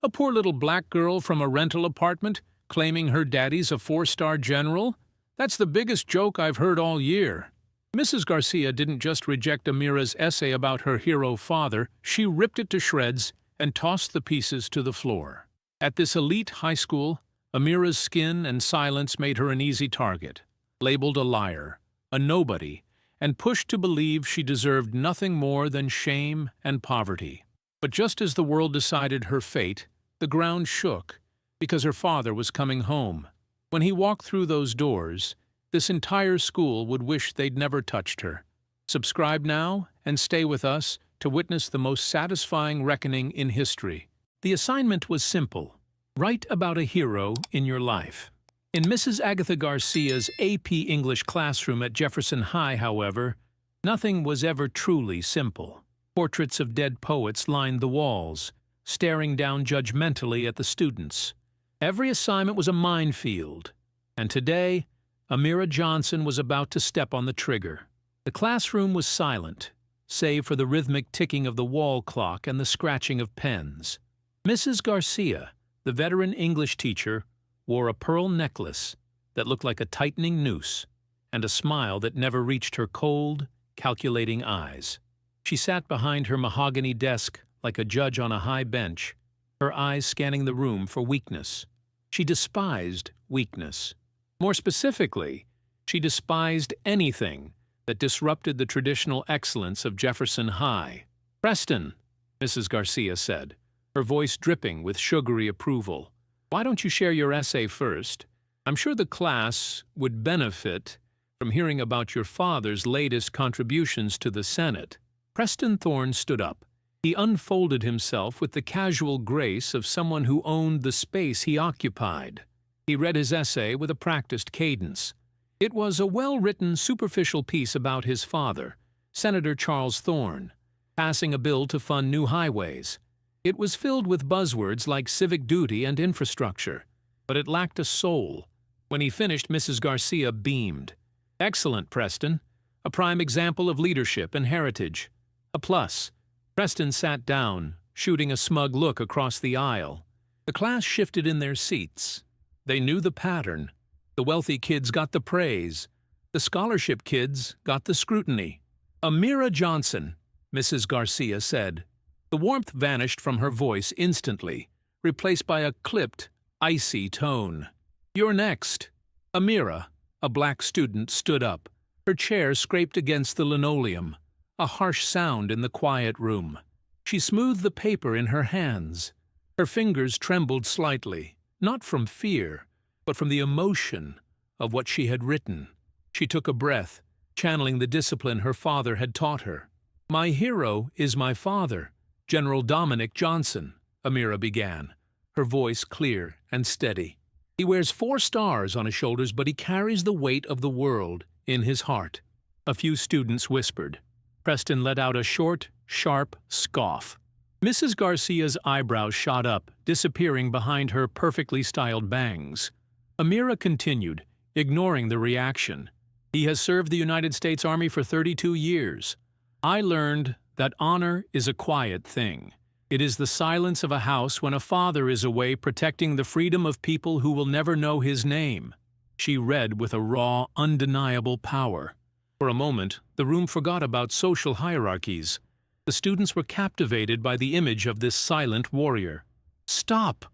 A poor little black girl from a rental apartment claiming her daddy's a four-star general? That's the biggest joke I've heard all year. Mrs. Garcia didn't just reject Amira's essay about her hero father, she ripped it to shreds and tossed the pieces to the floor. At this elite high school, Amira's skin and silence made her an easy target, labeled a liar, a nobody, and pushed to believe she deserved nothing more than shame and poverty. But just as the world decided her fate, the ground shook, because her father was coming home. When he walked through those doors, this entire school would wish they'd never touched her. Subscribe now and stay with us to witness the most satisfying reckoning in history. The assignment was simple. Write about a hero in your life. In Mrs. Agatha Garcia's AP English classroom at Jefferson High, however, nothing was ever truly simple. Portraits of dead poets lined the walls, staring down judgmentally at the students. Every assignment was a minefield, and today, Amira Johnson was about to step on the trigger. The classroom was silent, save for the rhythmic ticking of the wall clock and the scratching of pens. Mrs. Garcia, the veteran English teacher, wore a pearl necklace that looked like a tightening noose and a smile that never reached her cold, calculating eyes. She sat behind her mahogany desk like a judge on a high bench, her eyes scanning the room for weakness. She despised weakness. More specifically, she despised anything that disrupted the traditional excellence of Jefferson High. "Preston," Mrs. Garcia said, her voice dripping with sugary approval, "why don't you share your essay first? I'm sure the class would benefit from hearing about your father's latest contributions to the Senate." Preston Thorne stood up. He unfolded himself with the casual grace of someone who owned the space he occupied. He read his essay with a practiced cadence. It was a well-written, superficial piece about his father, Senator Charles Thorne, passing a bill to fund new highways. It was filled with buzzwords like civic duty and infrastructure, but it lacked a soul. When he finished, Mrs. Garcia beamed. "Excellent, Preston. A prime example of leadership and heritage. A plus." Preston sat down, shooting a smug look across the aisle. The class shifted in their seats. They knew the pattern. The wealthy kids got the praise. The scholarship kids got the scrutiny. "Amira Johnson," Mrs. Garcia said. The warmth vanished from her voice instantly, replaced by a clipped, icy tone. "You're next." Amira, a black student, stood up. Her chair scraped against the linoleum, a harsh sound in the quiet room. She smoothed the paper in her hands. Her fingers trembled slightly, not from fear, but from the emotion of what she had written. She took a breath, channeling the discipline her father had taught her. "My hero is my father, General Dominic Johnson," Amira began, her voice clear and steady. "He wears 4 stars on his shoulders, but he carries the weight of the world in his heart." A few students whispered. Preston let out a short, sharp scoff. Mrs. Garcia's eyebrows shot up, disappearing behind her perfectly styled bangs. Amira continued, ignoring the reaction. "He has served the United States Army for 32 years. I learned that honor is a quiet thing. It is the silence of a house when a father is away protecting the freedom of people who will never know his name." She read with a raw, undeniable power. For a moment, the room forgot about social hierarchies. The students were captivated by the image of this silent warrior. "Stop,"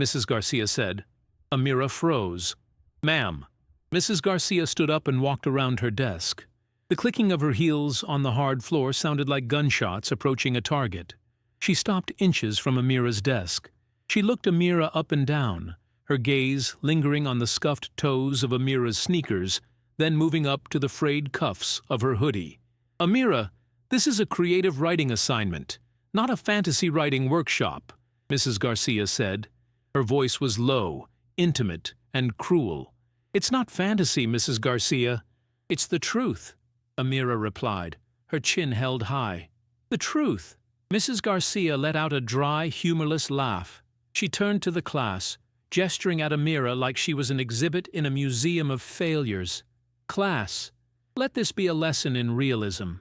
Mrs. Garcia said. Amira froze. "Ma'am." Mrs. Garcia stood up and walked around her desk. The clicking of her heels on the hard floor sounded like gunshots approaching a target. She stopped inches from Amira's desk. She looked Amira up and down, her gaze lingering on the scuffed toes of Amira's sneakers, then moving up to the frayed cuffs of her hoodie. "Amira, this is a creative writing assignment, not a fantasy writing workshop," Mrs. Garcia said. Her voice was low, intimate, and cruel. "It's not fantasy, Mrs. Garcia. It's the truth," Amira replied, her chin held high. "The truth." Mrs. Garcia let out a dry, humorless laugh. She turned to the class, gesturing at Amira like she was an exhibit in a museum of failures. "Class, let this be a lesson in realism.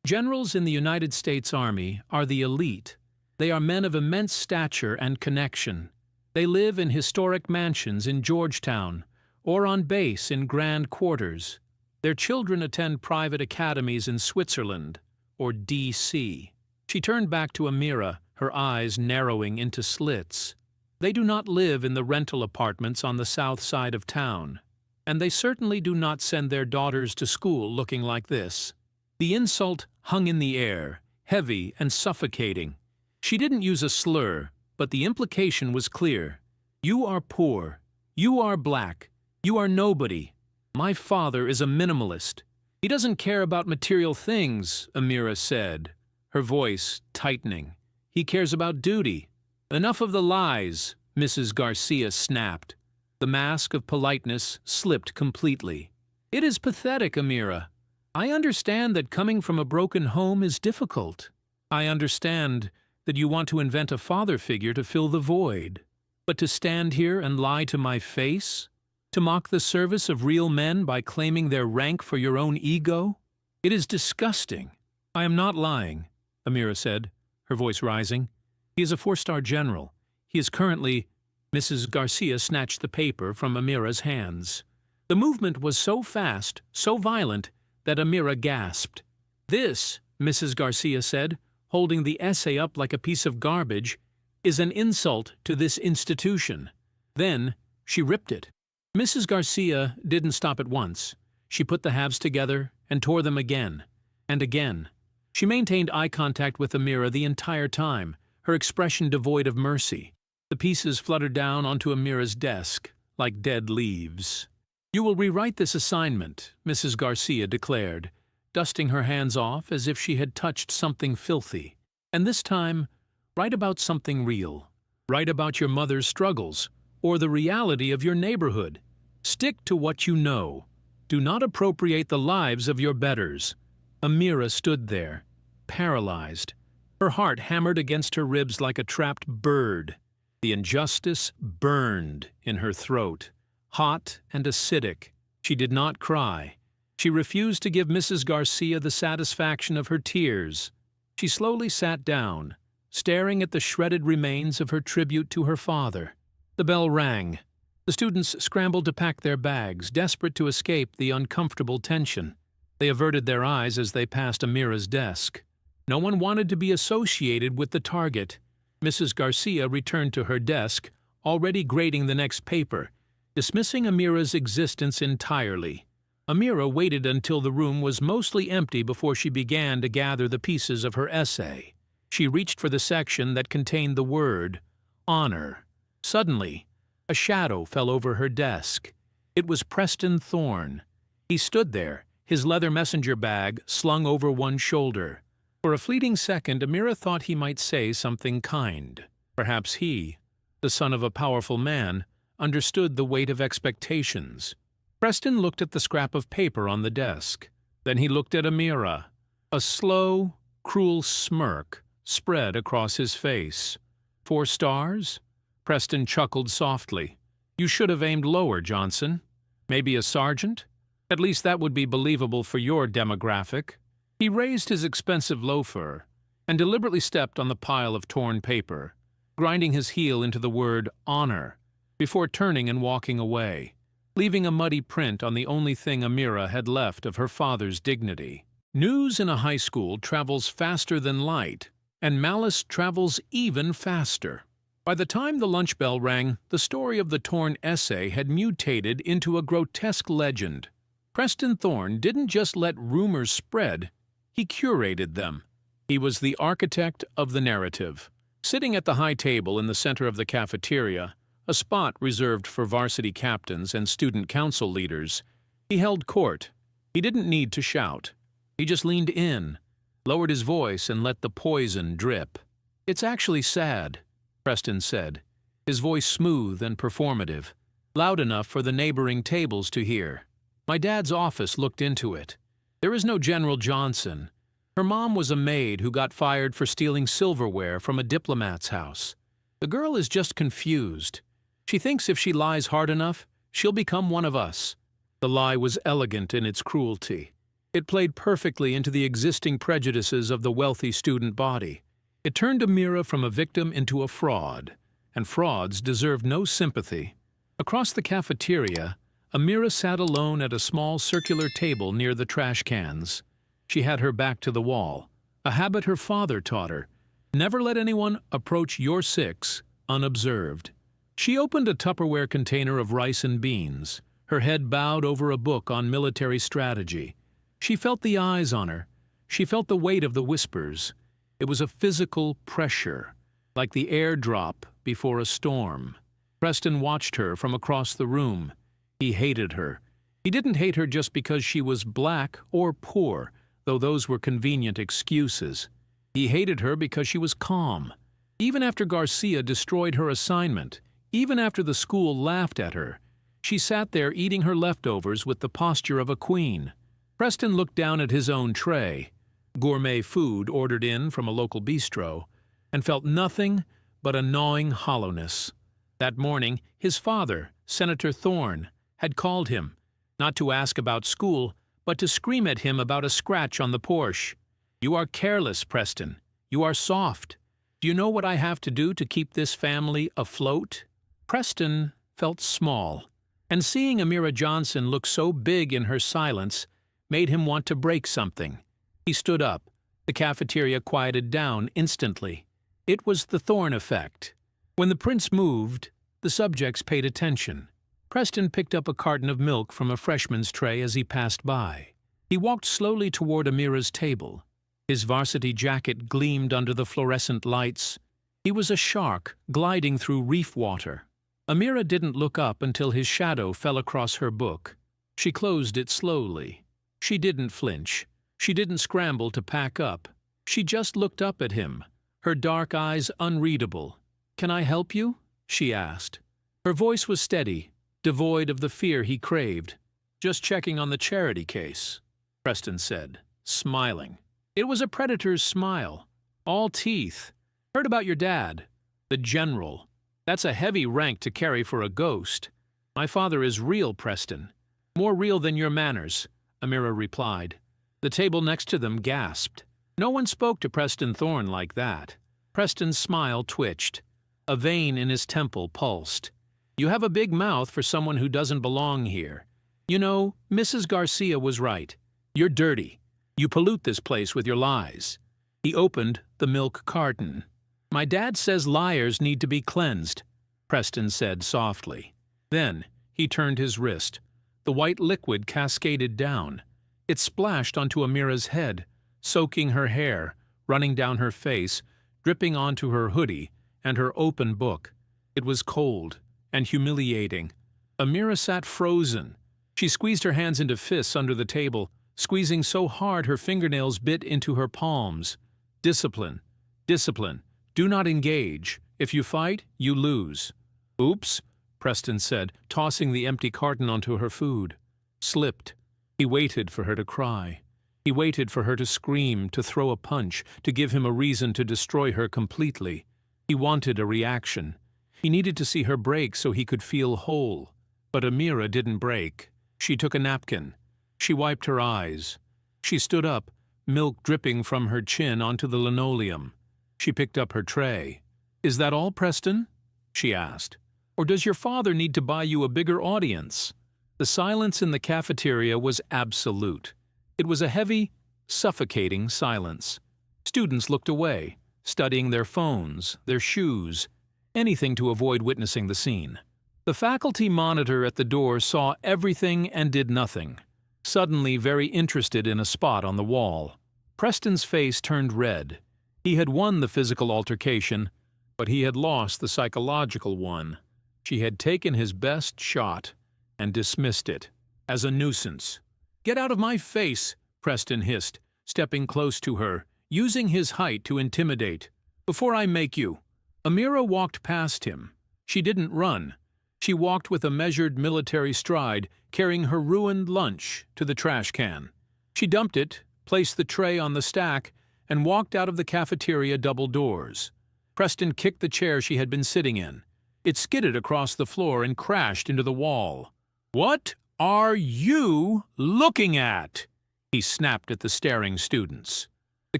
Generals in the United States Army are the elite. They are men of immense stature and connection. They live in historic mansions in Georgetown or on base in grand quarters. Their children attend private academies in Switzerland or D.C. She turned back to Amira, her eyes narrowing into slits. They do not live in the rental apartments on the south side of town, and they certainly do not send their daughters to school looking like this. The insult hung in the air, heavy and suffocating. She didn't use a slur, but the implication was clear. You are poor. You are black. You are nobody. My father is a minimalist. He doesn't care about material things, Amira said, her voice tightening. He cares about duty. Enough of the lies, Mrs. Garcia snapped. The mask of politeness slipped completely. It is pathetic, Amira. I understand that coming from a broken home is difficult. I understand that you want to invent a father figure to fill the void. But to stand here and lie to my face? To mock the service of real men by claiming their rank for your own ego? It is disgusting. I am not lying, Amira said, her voice rising. He is a 4-star general. He is currently— Mrs. Garcia snatched the paper from Amira's hands. The movement was so fast, so violent, that Amira gasped. This, Mrs. Garcia said, holding the essay up like a piece of garbage, is an insult to this institution. Then she ripped it. Mrs. Garcia didn't stop at once. She put the halves together and tore them again and again. She maintained eye contact with Amira the entire time, her expression devoid of mercy. The pieces fluttered down onto Amira's desk like dead leaves. You will rewrite this assignment, Mrs. Garcia declared, dusting her hands off as if she had touched something filthy. And this time, write about something real. Write about your mother's struggles, or the reality of your neighborhood. Stick to what you know. Do not appropriate the lives of your betters. Amira stood there, paralyzed. Her heart hammered against her ribs like a trapped bird. The injustice burned in her throat, hot and acidic. She did not cry. She refused to give Mrs. Garcia the satisfaction of her tears. She slowly sat down, staring at the shredded remains of her tribute to her father. The bell rang. The students scrambled to pack their bags, desperate to escape the uncomfortable tension. They averted their eyes as they passed Amira's desk. No one wanted to be associated with the target. Mrs. Garcia returned to her desk, already grading the next paper, dismissing Amira's existence entirely. Amira waited until the room was mostly empty before she began to gather the pieces of her essay. She reached for the section that contained the word honor. Suddenly, a shadow fell over her desk. It was Preston Thorne. He stood there, his leather messenger bag slung over one shoulder. For a fleeting second, Amira thought he might say something kind. Perhaps he, the son of a powerful man, understood the weight of expectations. Preston looked at the scrap of paper on the desk. Then he looked at Amira. A slow, cruel smirk spread across his face. 4 stars? Preston chuckled softly. You should have aimed lower, Johnson. Maybe a sergeant? At least that would be believable for your demographic. He raised his expensive loafer and deliberately stepped on the pile of torn paper, grinding his heel into the word honor, before turning and walking away, leaving a muddy print on the only thing Amira had left of her father's dignity. News in a high school travels faster than light, and malice travels even faster. By the time the lunch bell rang, the story of the torn essay had mutated into a grotesque legend. Preston Thorne didn't just let rumors spread, he curated them. He was the architect of the narrative. Sitting at the high table in the center of the cafeteria, a spot reserved for varsity captains and student council leaders, he held court. He didn't need to shout. He just leaned in, lowered his voice, and let the poison drip. It's actually sad, Preston said, his voice smooth and performative, loud enough for the neighboring tables to hear. My dad's office looked into it. There is no General Johnson. Her mom was a maid who got fired for stealing silverware from a diplomat's house. The girl is just confused. She thinks if she lies hard enough, she'll become one of us. The lie was elegant in its cruelty. It played perfectly into the existing prejudices of the wealthy student body. It turned Amira from a victim into a fraud, and frauds deserved no sympathy. Across the cafeteria, Amira sat alone at a small circular table near the trash cans. She had her back to the wall, a habit her father taught her. Never let anyone approach your six unobserved. She opened a Tupperware container of rice and beans, her head bowed over a book on military strategy. She felt the eyes on her. She felt the weight of the whispers. It was a physical pressure, like the airdrop before a storm. Preston watched her from across the room. He hated her. He didn't hate her just because she was black or poor, though those were convenient excuses. He hated her because she was calm. Even after Garcia destroyed her assignment, even after the school laughed at her, she sat there eating her leftovers with the posture of a queen. Preston looked down at his own tray, gourmet food ordered in from a local bistro, and felt nothing but a gnawing hollowness. That morning, his father, Senator Thorne, had called him, not to ask about school, but to scream at him about a scratch on the Porsche. "You are careless, Preston. You are soft. Do you know what I have to do to keep this family afloat?" Preston felt small, and seeing Amira Johnson look so big in her silence made him want to break something. He stood up. The cafeteria quieted down instantly. It was the Thorne effect. When the prince moved, the subjects paid attention. Preston picked up a carton of milk from a freshman's tray as he passed by. He walked slowly toward Amira's table. His varsity jacket gleamed under the fluorescent lights. He was a shark gliding through reef water. Amira didn't look up until his shadow fell across her book. She closed it slowly. She didn't flinch. She didn't scramble to pack up. She just looked up at him, her dark eyes unreadable. "Can I help you?" she asked. Her voice was steady, devoid of the fear he craved. "Just checking on the charity case," Preston said, smiling. It was a predator's smile, all teeth. "Heard about your dad, the general. That's a heavy rank to carry for a ghost." "My father is real, Preston. More real than your manners," Amira replied. The table next to them gasped. No one spoke to Preston Thorne like that. Preston's smile twitched. A vein in his temple pulsed. "You have a big mouth for someone who doesn't belong here. You know, Mrs. Garcia was right. You're dirty. You pollute this place with your lies." He opened the milk carton. "My dad says liars need to be cleansed," Preston said softly. Then he turned his wrist. The white liquid cascaded down. It splashed onto Amira's head, soaking her hair, running down her face, dripping onto her hoodie and her open book. It was cold and humiliating. Amira sat frozen. She squeezed her hands into fists under the table, squeezing so hard her fingernails bit into her palms. "Discipline. Discipline. Do not engage. If you fight, you lose." "Oops," Preston said, tossing the empty carton onto her food. Slipped. He waited for her to cry. He waited for her to scream, to throw a punch, to give him a reason to destroy her completely. He wanted a reaction. He needed to see her break so he could feel whole. But Amira didn't break. She took a napkin. She wiped her eyes. She stood up, milk dripping from her chin onto the linoleum. She picked up her tray. "Is that all, Preston?" she asked. "Or does your father need to buy you a bigger audience?" The silence in the cafeteria was absolute. It was a heavy, suffocating silence. Students looked away, studying their phones, their shoes, anything to avoid witnessing the scene. The faculty monitor at the door saw everything and did nothing, suddenly very interested in a spot on the wall. Preston's face turned red. He had won the physical altercation, but he had lost the psychological one. She had taken his best shot and dismissed it as a nuisance. "Get out of my face," Preston hissed, stepping close to her, using his height to intimidate. "Before I make you." Amira walked past him. She didn't run. She walked with a measured military stride, carrying her ruined lunch to the trash can. She dumped it, placed the tray on the stack, and walked out of the cafeteria double doors. Preston kicked the chair she had been sitting in. It skidded across the floor and crashed into the wall. "What are you looking at?" he snapped at the staring students. The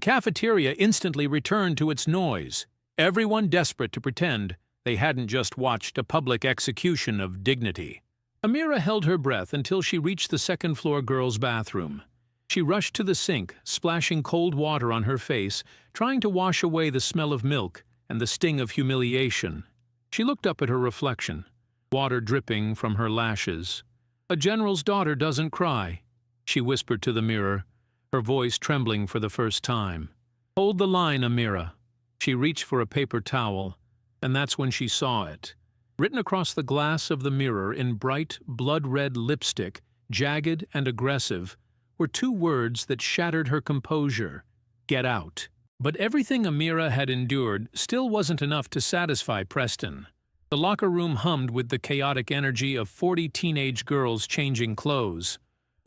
cafeteria instantly returned to its noise, everyone desperate to pretend they hadn't just watched a public execution of dignity. Amira held her breath until she reached the second-floor girls' bathroom. She rushed to the sink, splashing cold water on her face, trying to wash away the smell of milk and the sting of humiliation. She looked up at her reflection, water dripping from her lashes. "A general's daughter doesn't cry," she whispered to the mirror, her voice trembling for the first time. "Hold the line, Amira." She reached for a paper towel, and that's when she saw it. Written across the glass of the mirror in bright, blood-red lipstick, jagged and aggressive, were two words that shattered her composure: "Get out." But everything Amira had endured still wasn't enough to satisfy Preston. The locker room hummed with the chaotic energy of 40 teenage girls changing clothes.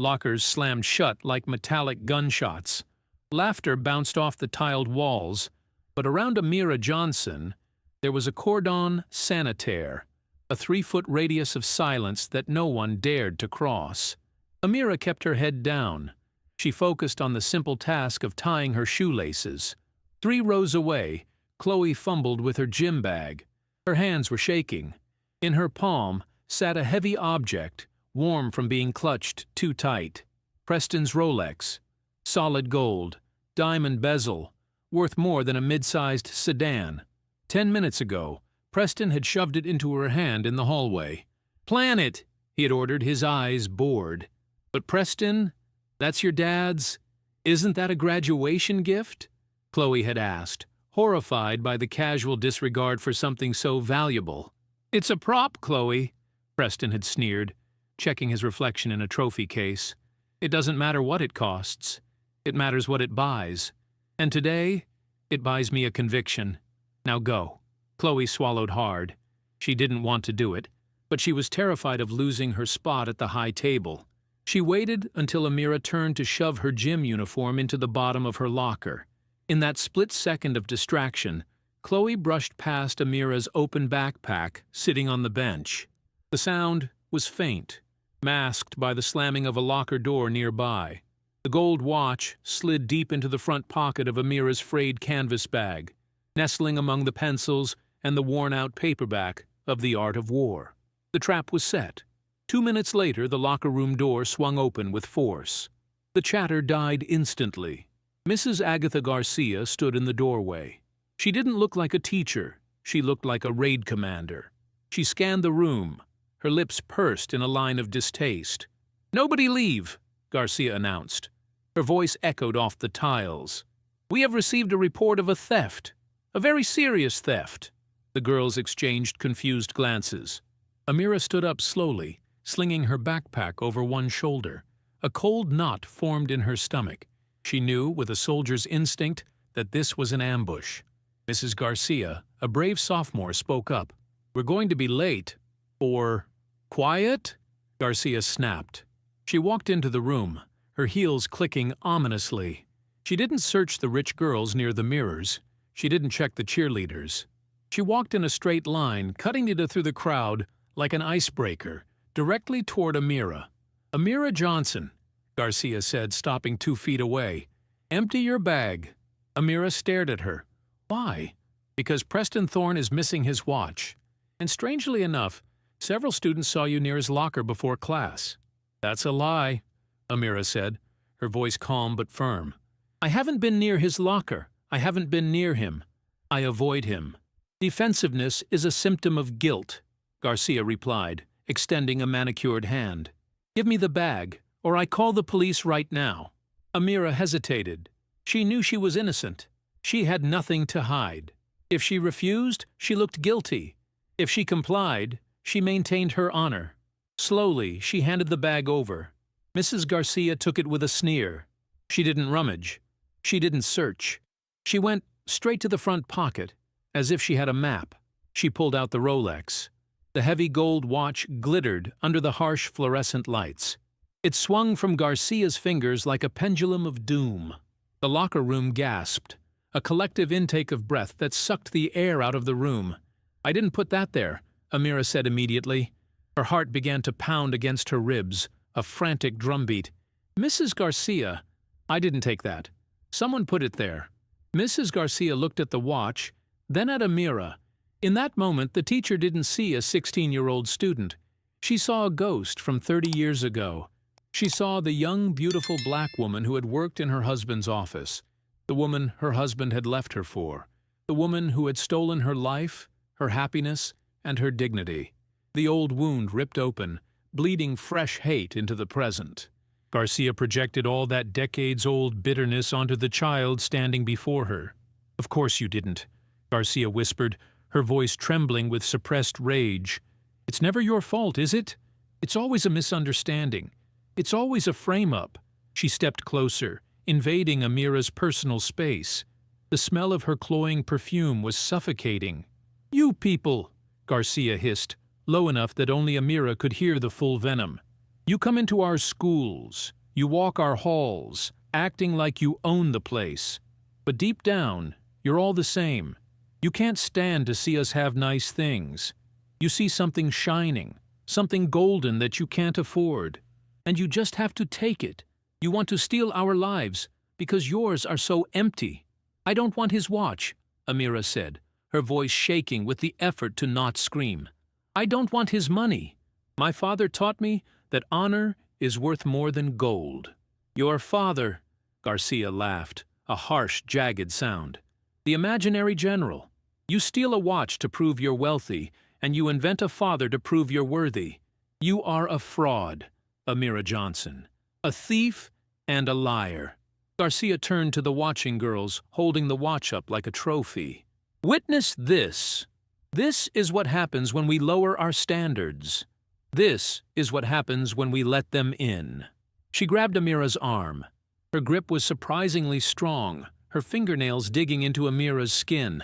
Lockers slammed shut like metallic gunshots. Laughter bounced off the tiled walls, but around Amira Johnson, there was a cordon sanitaire, a 3-foot radius of silence that no one dared to cross. Amira kept her head down. She focused on the simple task of tying her shoelaces. 3 rows away, Chloe fumbled with her gym bag. Her hands were shaking. In her palm sat a heavy object, warm from being clutched too tight. Preston's Rolex. Solid gold, diamond bezel, worth more than a mid-sized sedan. 10 minutes ago, Preston had shoved it into her hand in the hallway. "Plan it," he had ordered, his eyes bored. "But Preston, that's your dad's? Isn't that a graduation gift?" Chloe had asked, horrified by the casual disregard for something so valuable. "It's a prop, Chloe," Preston had sneered, checking his reflection in a trophy case. "It doesn't matter what it costs. It matters what it buys. And today, it buys me a conviction. Now go." Chloe swallowed hard. She didn't want to do it, but she was terrified of losing her spot at the high table. She waited until Amira turned to shove her gym uniform into the bottom of her locker. In that split second of distraction, Chloe brushed past Amira's open backpack sitting on the bench. The sound was faint, masked by the slamming of a locker door nearby. The gold watch slid deep into the front pocket of Amira's frayed canvas bag, nestling among the pencils and the worn-out paperback of The Art of War. The trap was set. 2 minutes later, the locker room door swung open with force. The chatter died instantly. Mrs. Agatha Garcia stood in the doorway. She didn't look like a teacher. She looked like a raid commander. She scanned the room, her lips pursed in a line of distaste. "Nobody leave," Garcia announced. Her voice echoed off the tiles. "We have received a report of a theft. A very serious theft." The girls exchanged confused glances. Amira stood up slowly, slinging her backpack over one shoulder. A cold knot formed in her stomach. She knew, with a soldier's instinct, that this was an ambush. Mrs. Garcia, a brave sophomore, spoke up. "We're going to be late." Or, "Quiet?" Garcia snapped. She walked into the room, her heels clicking ominously. She didn't search the rich girls near the mirrors. She didn't check the cheerleaders. She walked in a straight line, cutting it through the crowd like an icebreaker, directly toward Amira. "Amira Johnson," Garcia said, stopping 2 feet away. "Empty your bag." Amira stared at her. "Why?" "Because Preston Thorne is missing his watch. And strangely enough, several students saw you near his locker before class." "That's a lie," Amira said, her voice calm but firm. "I haven't been near his locker. I haven't been near him. I avoid him." "Defensiveness is a symptom of guilt," Garcia replied, extending a manicured hand. "Give me the bag, or I call the police right now." Amira hesitated. She knew she was innocent. She had nothing to hide. If she refused, she looked guilty. If she complied, she maintained her honor. Slowly, she handed the bag over. Mrs. Garcia took it with a sneer. She didn't rummage. She didn't search. She went straight to the front pocket, as if she had a map. She pulled out the Rolex. The heavy gold watch glittered under the harsh fluorescent lights. It swung from Garcia's fingers like a pendulum of doom. The locker room gasped, a collective intake of breath that sucked the air out of the room. "I didn't put that there," Amira said immediately. Her heart began to pound against her ribs, a frantic drumbeat. "Mrs. Garcia, I didn't take that. Someone put it there. Mrs. Garcia looked at the watch, then at Amira. In that moment, the teacher didn't see a 16-year-old student. She saw a ghost from 30 years ago. She saw the young, beautiful black woman who had worked in her husband's office, the woman her husband had left her for, the woman who had stolen her life, her happiness, and her dignity. The old wound ripped open, bleeding fresh hate into the present. Garcia projected all that decades-old bitterness onto the child standing before her. "Of course you didn't," Garcia whispered, her voice trembling with suppressed rage. "It's never your fault, is it? It's always a misunderstanding. It's always a frame-up." She stepped closer, invading Amira's personal space. The smell of her cloying perfume was suffocating. "You people!" Garcia hissed, low enough that only Amira could hear the full venom. "You come into our schools, you walk our halls, acting like you own the place. But deep down, you're all the same. You can't stand to see us have nice things. You see something shining, something golden that you can't afford. And you just have to take it. You want to steal our lives, because yours are so empty." "I don't want his watch," Amira said, her voice shaking with the effort to not scream. "I don't want his money. My father taught me that honor is worth more than gold." "Your father," Garcia laughed, a harsh, jagged sound. "The imaginary general. You steal a watch to prove you're wealthy, and you invent a father to prove you're worthy. You are a fraud, Amira Johnson. A thief and a liar." Garcia turned to the watching girls, holding the watch up like a trophy. "Witness this. This is what happens when we lower our standards. This is what happens when we let them in." She grabbed Amira's arm. Her grip was surprisingly strong, her fingernails digging into Amira's skin.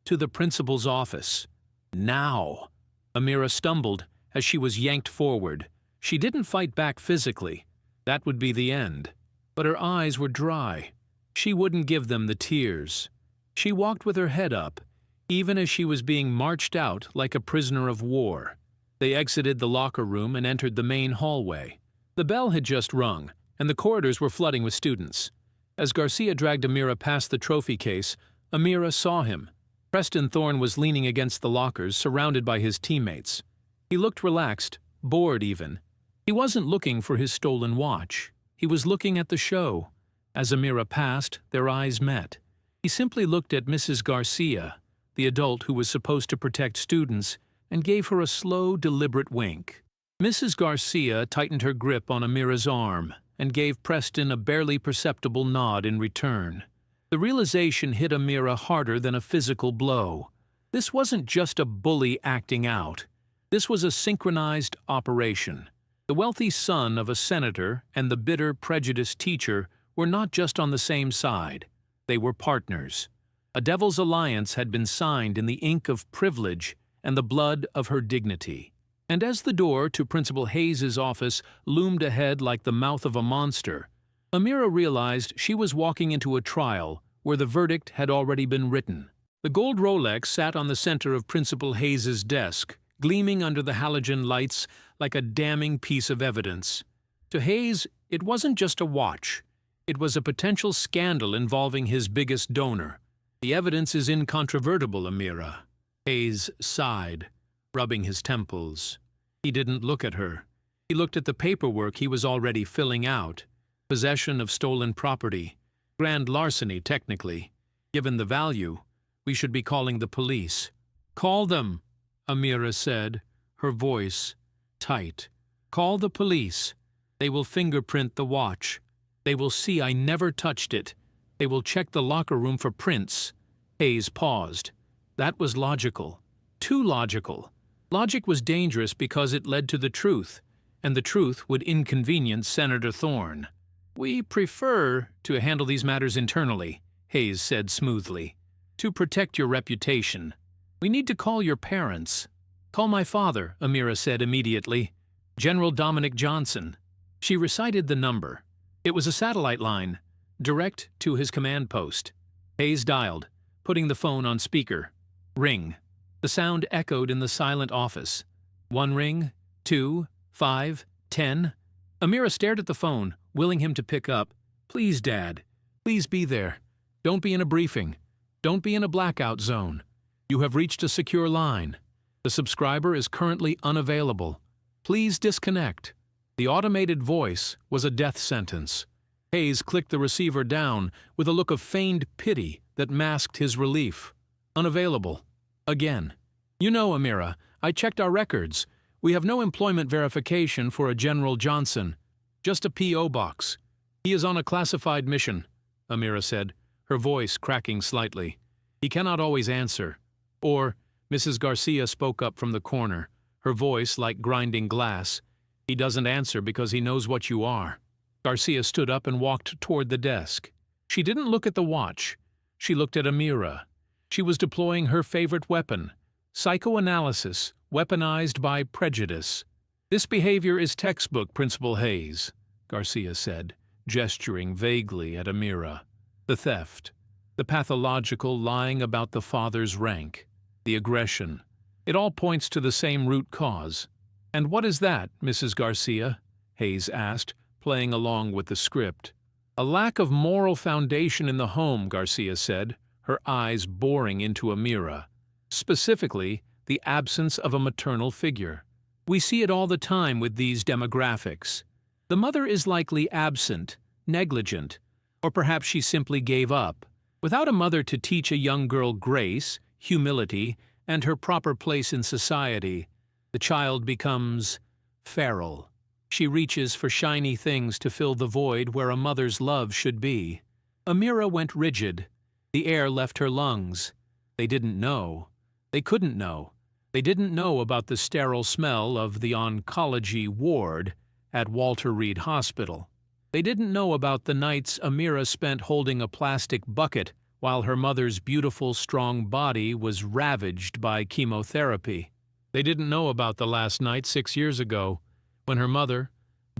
"To the principal's office. Now." Amira stumbled as she was yanked forward. She didn't fight back physically. That would be the end. But her eyes were dry. She wouldn't give them the tears. She walked with her head up, even as she was being marched out like a prisoner of war. They exited the locker room and entered the main hallway. The bell had just rung, and the corridors were flooding with students. As Garcia dragged Amira past the trophy case, Amira saw him. Preston Thorne was leaning against the lockers, surrounded by his teammates. He looked relaxed, bored even. He wasn't looking for his stolen watch. He was looking at the show. As Amira passed, their eyes met. He simply looked at Mrs. Garcia, the adult who was supposed to protect students, and gave her a slow, deliberate wink. Mrs. Garcia tightened her grip on Amira's arm and gave Preston a barely perceptible nod in return. The realization hit Amira harder than a physical blow. This wasn't just a bully acting out. This was a synchronized operation. The wealthy son of a senator and the bitter, prejudiced teacher were not just on the same side. They were partners. A devil's alliance had been signed in the ink of privilege and the blood of her dignity. And as the door to Principal Hayes's office loomed ahead like the mouth of a monster, Amira realized she was walking into a trial where the verdict had already been written. The gold Rolex sat on the center of Principal Hayes's desk, gleaming under the halogen lights like a damning piece of evidence. To Hayes, it wasn't just a watch. It was a potential scandal involving his biggest donor. "The evidence is incontrovertible, Amira." Hayes sighed, rubbing his temples. He didn't look at her. He looked at the paperwork he was already filling out. Possession of stolen property. Grand larceny, technically. Given the value, we should be calling the police. "Call them," Amira said, her voice tight. "Call the police. They will fingerprint the watch. They will see I never touched it. They will check the locker room for prints." Hayes paused. That was logical. Too logical. Logic was dangerous because it led to the truth, and the truth would inconvenience Senator Thorne. "We prefer to handle these matters internally," Hayes said smoothly. "To protect your reputation. We need to call your parents." "Call my father," Amira said immediately. "General Dominic Johnson." She recited the number. It was a satellite line, direct to his command post. Hayes dialed, putting the phone on speaker. Ring. The sound echoed in the silent office. 1 ring, 2, 5, 10. Amira stared at the phone, willing him to pick up. "Please, Dad." Please be there. Don't be in a briefing. Don't be in a blackout zone. You have reached a secure line. The subscriber is currently unavailable. Please disconnect. The automated voice was a death sentence. Hayes clicked the receiver down with a look of feigned pity that masked his relief. Unavailable. Again. You know, Amira, I checked our records. We have no employment verification for a General Johnson. Just a P.O. box. He is on a classified mission, Amira said, her voice cracking slightly. He cannot always answer. Or, Mrs. Garcia spoke up from the corner, her voice like grinding glass. He doesn't answer because he knows what you are. Garcia stood up and walked toward the desk. She didn't look at the watch. She looked at Amira. She was deploying her favorite weapon, psychoanalysis, weaponized by prejudice. This behavior is textbook, Principal Hayes, Garcia said, gesturing vaguely at Amira. The theft, the pathological lying about the father's rank, the aggression. It all points to the same root cause. And what is that, Mrs. Garcia? Hayes asked, playing along with the script. A lack of moral foundation in the home, Garcia said, her eyes boring into Amira. Specifically, the absence of a maternal figure. We see it all the time with these demographics. The mother is likely absent, negligent, or perhaps she simply gave up. Without a mother to teach a young girl grace, humility, and her proper place in society, the child becomes feral. She reaches for shiny things to fill the void where a mother's love should be. Amira went rigid. The air left her lungs. They didn't know. They couldn't know. They didn't know about the sterile smell of the oncology ward at Walter Reed Hospital. They didn't know about the nights Amira spent holding a plastic bucket while her mother's beautiful, strong body was ravaged by chemotherapy. They didn't know about the last night 6 years ago, when her mother,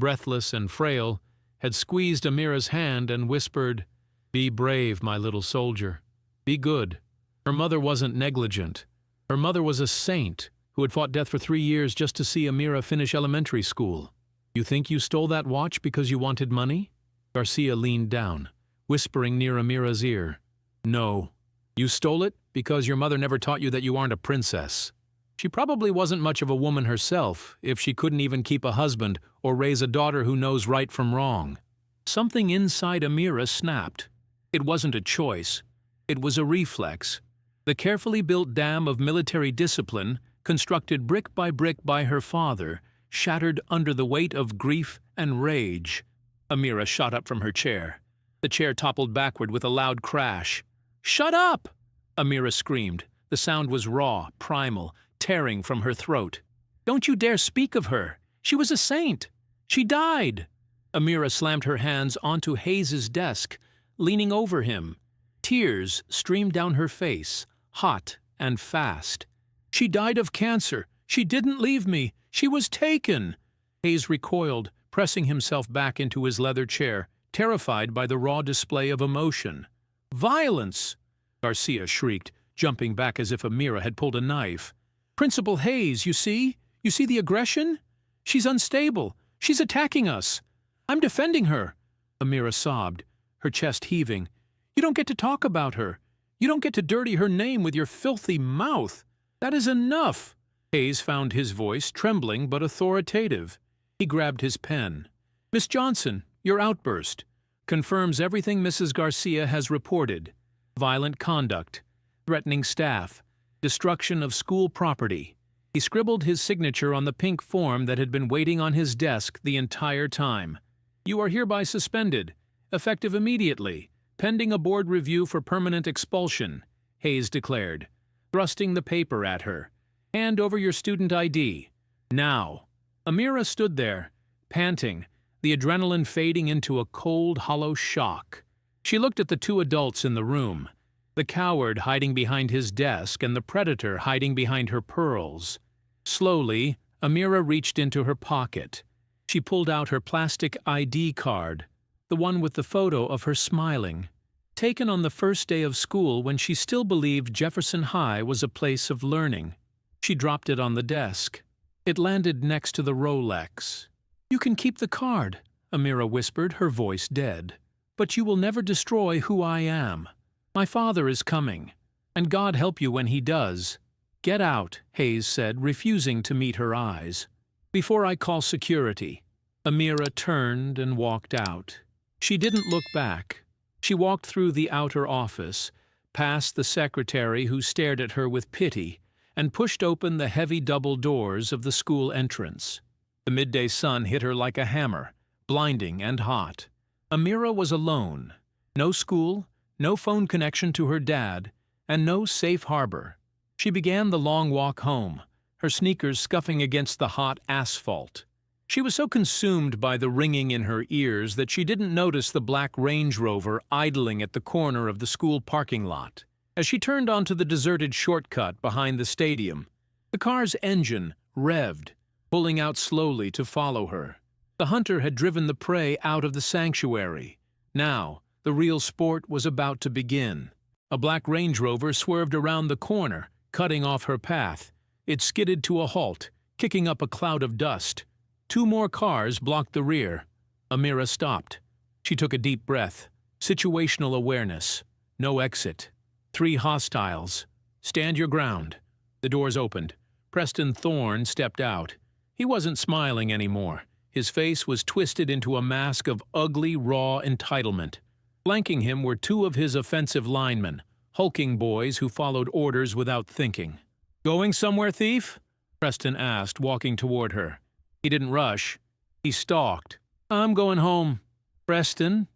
breathless and frail, had squeezed Amira's hand and whispered, "Be brave, my little soldier. Be good." Her mother wasn't negligent. Her mother was a saint who had fought death for 3 years just to see Amira finish elementary school. You think you stole that watch because you wanted money? Garcia leaned down, whispering near Amira's ear. No. You stole it because your mother never taught you that you aren't a princess. She probably wasn't much of a woman herself if she couldn't even keep a husband or raise a daughter who knows right from wrong. Something inside Amira snapped. It wasn't a choice. It was a reflex. The carefully built dam of military discipline, constructed brick by her father, shattered under the weight of grief and rage. Amira shot up from her chair. The chair toppled backward with a loud crash. "Shut up!" Amira screamed. The sound was raw, primal, tearing from her throat. "Don't you dare speak of her! She was a saint! She died!" Amira slammed her hands onto Hayes's desk, leaning over him. Tears streamed down her face, hot and fast. "She died of cancer! She didn't leave me! She was taken!" Hayes recoiled, pressing himself back into his leather chair, terrified by the raw display of emotion. "Violence!" Garcia shrieked, jumping back as if Amira had pulled a knife. "Principal Hayes, you see? You see the aggression? She's unstable. She's attacking us. I'm defending her." Amira sobbed, her chest heaving. "You don't get to talk about her. You don't get to dirty her name with your filthy mouth. That is enough." Hayes found his voice trembling but authoritative. He grabbed his pen. "Miss Johnson, your outburst confirms everything Mrs. Garcia has reported. Violent conduct, threatening staff, destruction of school property." He scribbled his signature on the pink form that had been waiting on his desk the entire time. "You are hereby suspended, effective immediately, pending a board review for permanent expulsion," Hayes declared, thrusting the paper at her. "Hand over your student ID. Now." Amira stood there, panting, the adrenaline fading into a cold, hollow shock. She looked at the two adults in the room, the coward hiding behind his desk and the predator hiding behind her pearls. Slowly, Amira reached into her pocket. She pulled out her plastic ID card, the one with the photo of her smiling, taken on the first day of school when she still believed Jefferson High was a place of learning. She dropped it on the desk. It landed next to the Rolex. "You can keep the card," Amira whispered, her voice dead. But you will never destroy who I am. My father is coming, and God help you when he does. Get out, Hayes said, refusing to meet her eyes. Before I call security. Amira turned and walked out. She didn't look back. She walked through the outer office, past the secretary who stared at her with pity, and pushed open the heavy double doors of the school entrance. The midday sun hit her like a hammer, blinding and hot. Amira was alone. No school, no phone connection to her dad, and no safe harbor. She began the long walk home, her sneakers scuffing against the hot asphalt. She was so consumed by the ringing in her ears that she didn't notice the black Range Rover idling at the corner of the school parking lot. As she turned onto the deserted shortcut behind the stadium, the car's engine revved, pulling out slowly to follow her. The hunter had driven the prey out of the sanctuary. Now, the real sport was about to begin. A black Range Rover swerved around the corner, cutting off her path. It skidded to a halt, kicking up a cloud of dust. 2 more cars blocked the rear. Amira stopped. She took a deep breath. Situational awareness. No exit. 3 hostiles. Stand your ground. The doors opened. Preston Thorne stepped out. He wasn't smiling anymore. His face was twisted into a mask of ugly, raw entitlement. Flanking him were 2 of his offensive linemen, hulking boys who followed orders without thinking. "Going somewhere, thief?" Preston asked, walking toward her. He didn't rush. He stalked. "I'm going home." "Preston,"